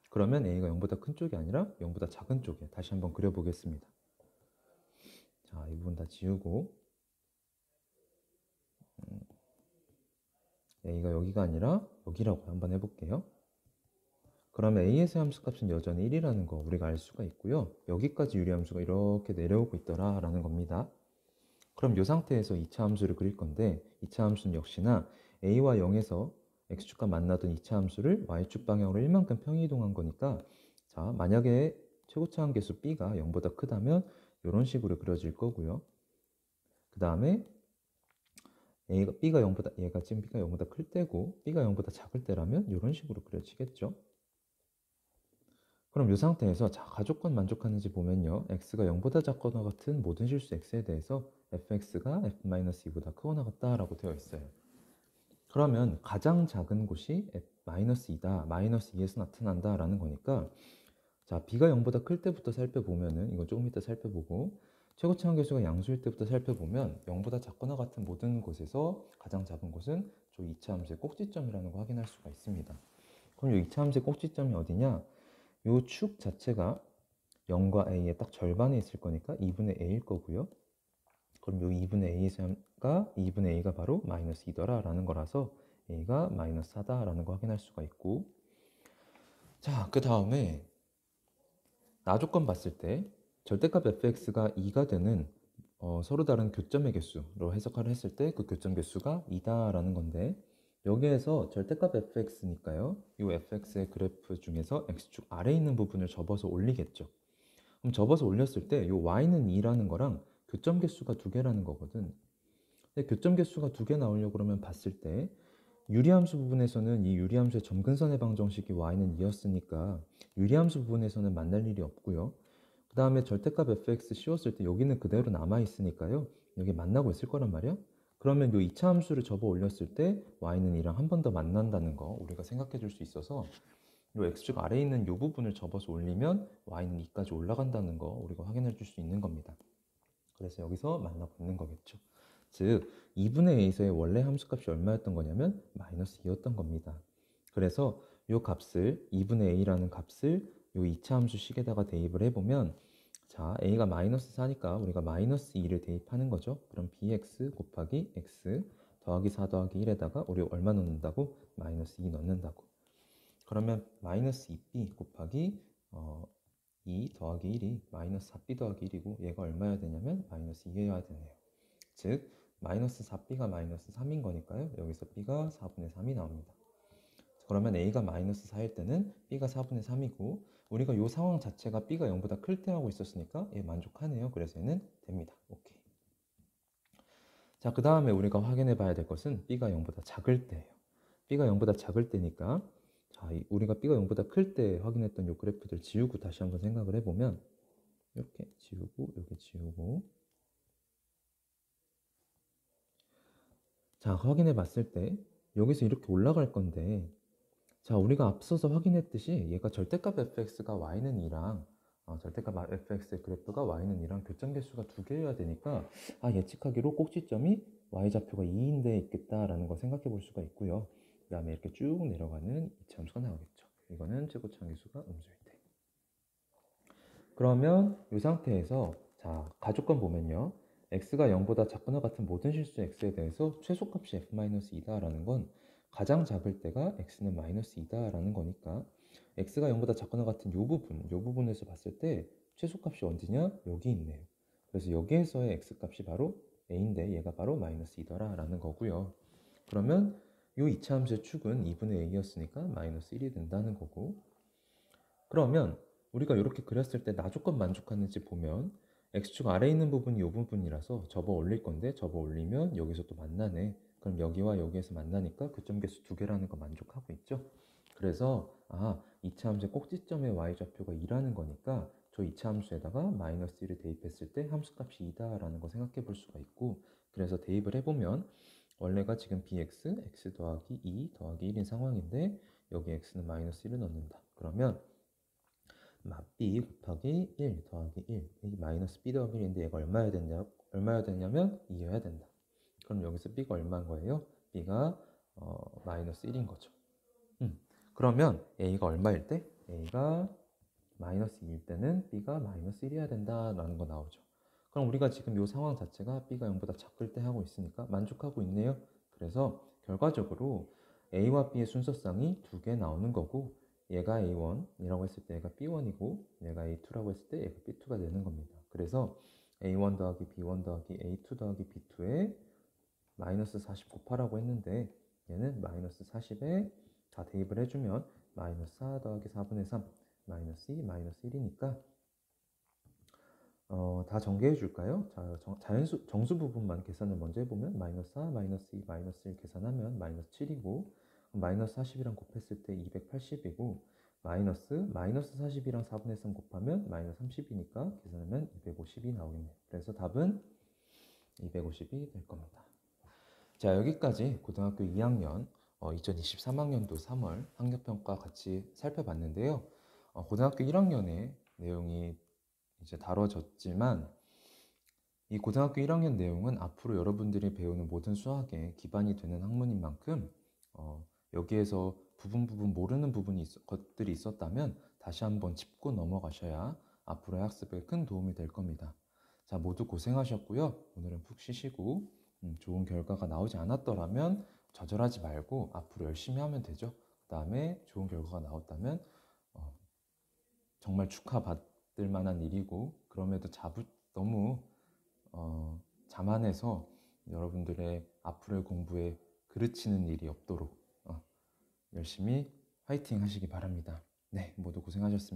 그러면 a가 0보다 큰 쪽이 아니라 0보다 작은 쪽에 다시 한번 그려보겠습니다. 자, 이 부분 다 지우고 a가 여기가 아니라 여기라고 한번 해볼게요. 그러면 a에서의 함수값은 여전히 1이라는 거 우리가 알 수가 있고요. 여기까지 유리함수가 이렇게 내려오고 있더라 라는 겁니다. 그럼 이 상태에서 2차 함수를 그릴 건데, 2차 함수는 역시나 a와 0에서 x축과 만나던 2차 함수를 y축 방향으로 1만큼 평행이동한 거니까, 자, 만약에 최고차 함계수 b가 0보다 크다면 이런 식으로 그려질 거고요. 그 다음에 b가 0보다, 얘가 지금 b가 0보다 클 때고 b가 0보다 작을 때라면 이런 식으로 그려지겠죠. 그럼 이 상태에서 자, 가조건 만족하는지 보면요. x가 0보다 작거나 같은 모든 실수 x에 대해서 fx가 f-2보다 크거나 같다라고 되어 있어요. 그러면 가장 작은 곳이 f-2다, 마이너스 2에서 나타난다라는 거니까, 자, b가 0보다 클 때부터 살펴보면은, 이건 조금 이따 살펴보고, 최고차 함계수가 양수일 때부터 살펴보면 0보다 작거나 같은 모든 곳에서 가장 작은 곳은 저 2차 함수의 꼭지점이라는 거 확인할 수가 있습니다. 그럼 이 2차 함수의 꼭지점이 어디냐? 요 축 자체가 0과 a의 딱 절반에 있을 거니까 2분의 a일 거고요. 그럼 요 2분의 a가 2분의 a가 바로 마이너스 2더라 라는 거라서 a가 마이너스 4다 라는 거 확인할 수가 있고, 자, 그 다음에 나조건 봤을 때 절대값 fx가 2가 되는 서로 다른 교점의 개수로 해석을 했을 때 그 교점 개수가 2다 라는 건데, 여기에서 절대값 fx니까요. 이 fx의 그래프 중에서 x축 아래에 있는 부분을 접어서 올리겠죠. 그럼 접어서 올렸을 때 이 y는 2라는 거랑 교점 개수가 2개라는 거거든. 근데 교점 개수가 2개 나오려고 그러면 봤을 때 유리함수 부분에서는 이 유리함수의 점근선의 방정식이 y는 2였으니까 유리함수 부분에서는 만날 일이 없고요. 그 다음에 절대값 fx 씌웠을 때 여기는 그대로 남아있으니까요. 여기 만나고 있을 거란 말이야. 그러면 이 2차 함수를 접어 올렸을 때 y는 2랑 한 번 더 만난다는 거 우리가 생각해 줄 수 있어서, 이 x축 아래에 있는 이 부분을 접어서 올리면 y는 2까지 올라간다는 거 우리가 확인해 줄 수 있는 겁니다. 그래서 여기서 만나고 있는 거겠죠. 즉 2분의 a에서의 원래 함수값이 얼마였던 거냐면 마이너스 2였던 겁니다. 그래서 이 값을 2분의 a라는 값을 이 2차 함수 식에다가 대입을 해보면, 자, a가 마이너스 4니까 우리가 마이너스 2를 대입하는 거죠. 그럼 bx 곱하기 x 더하기 4 더하기 1에다가 우리 얼마 넣는다고? 마이너스 2 넣는다고. 그러면 마이너스 2b 곱하기 2 더하기 1이 마이너스 4b 더하기 1이고 얘가 얼마여야 되냐면 마이너스 2여야 되네요. 즉 마이너스 4b가 마이너스 3인 거니까요. 여기서 b가 4분의 3이 나옵니다. 그러면 a가 마이너스 4일 때는 b가 4분의 3이고 우리가 이 상황 자체가 b가 0보다 클 때 하고 있었으니까 얘 만족하네요. 그래서 얘는 됩니다. 오케이. 자, 그 다음에 우리가 확인해 봐야 될 것은 b가 0보다 작을 때예요. b가 0보다 작을 때니까 자, 우리가 b가 0보다 클 때 확인했던 이 그래프들 지우고 다시 한번 생각을 해보면 이렇게 지우고 여기 지우고 자, 확인해 봤을 때 여기서 이렇게 올라갈 건데 자, 우리가 앞서서 확인했듯이 얘가 절대값 fx가 y는 2랑 절대값 fx의 그래프가 y는 2랑 교점 개수가 2개여야 되니까 예측하기로 꼭지점이 y좌표가 2인데 있겠다라는 거 생각해 볼 수가 있고요. 그 다음에 이렇게 쭉 내려가는 이차함수가 나오겠죠. 이거는 최고차 함수가 음수일 때. 그러면 이 상태에서 자, 가족권 보면요. x가 0보다 작거나 같은 모든 실수 x에 대해서 최소값이 f-2다라는 건 가장 작을 때가 x는 마이너스 2다라는 거니까 x가 0보다 작거나 같은 이 부분에서 봤을 때 최소값이 어디냐? 여기 있네요. 그래서 여기에서의 x값이 바로 a인데 얘가 바로 마이너스 2다라는 거고요. 그러면 이 이차함수의 축은 2분의 a였으니까 마이너스 1이 된다는 거고 그러면 우리가 이렇게 그렸을 때 나조건 만족하는지 보면 x축 아래에 있는 부분이 이 부분이라서 접어 올릴 건데 접어 올리면 여기서 또 만나네. 그럼 여기와 여기에서 만나니까 교점 개수 2개라는 거 만족하고 있죠. 그래서 이차함수의 꼭지점의 y좌표가 2라는 거니까 저 이차함수에다가 마이너스 1을 대입했을 때 함수값이 2다라는 거 생각해 볼 수가 있고 그래서 대입을 해보면 원래가 지금 bx, x 더하기 2 더하기 1인 상황인데 여기 x는 마이너스 1을 넣는다. 그러면 b 곱하기 1 더하기 1 이 마이너스 b 더하기 1인데 얘가 얼마여야 되냐면 2여야 된다. 그럼 여기서 b가 얼마인 거예요? b가 마이너스 1인 거죠. 그러면 a가 얼마일 때? a가 마이너스 2일 때는 b가 마이너스 1이어야 된다라는 거 나오죠. 그럼 우리가 지금 이 상황 자체가 b가 0보다 작을 때 하고 있으니까 만족하고 있네요. 그래서 결과적으로 a와 b의 순서쌍이 2개 나오는 거고 얘가 A1이라고 했을 때 얘가 B1이고 얘가 A2라고 했을 때 얘가 B2가 되는 겁니다. 그래서 A1 더하기 B1 더하기 A2 더하기 B2에 마이너스 40 곱하라고 했는데 얘는 마이너스 40에 다 대입을 해주면 마이너스 4 더하기 4분의 3 마이너스 2 마이너스 1이니까 다 정리해 줄까요? 자, 정수 부분만 계산을 먼저 해보면 마이너스 4, 마이너스 2, 마이너스 1 계산하면 마이너스 7이고 마이너스 40이랑 곱했을 때 280이고 마이너스 40이랑 4분의 3 곱하면 마이너스 30이니까 계산하면 250이 나오겠네요. 그래서 답은 250이 될 겁니다. 자, 여기까지 고등학교 2학년 2023학년도 3월 학력평가 같이 살펴봤는데요. 고등학교 1학년의 내용이 이제 다뤄졌지만 이 고등학교 1학년 내용은 앞으로 여러분들이 배우는 모든 수학에 기반이 되는 학문인 만큼 여기에서 부분 모르는 것들이 있었다면 다시 한번 짚고 넘어가셔야 앞으로의 학습에 큰 도움이 될 겁니다. 자, 모두 고생하셨고요. 오늘은 푹 쉬시고 좋은 결과가 나오지 않았더라면 좌절하지 말고 앞으로 열심히 하면 되죠. 그 다음에 좋은 결과가 나왔다면 정말 축하받을 만한 일이고 그럼에도 너무 자만해서 여러분들의 앞으로의 공부에 그르치는 일이 없도록 열심히 화이팅 하시기 바랍니다. 네, 모두 고생하셨습니다.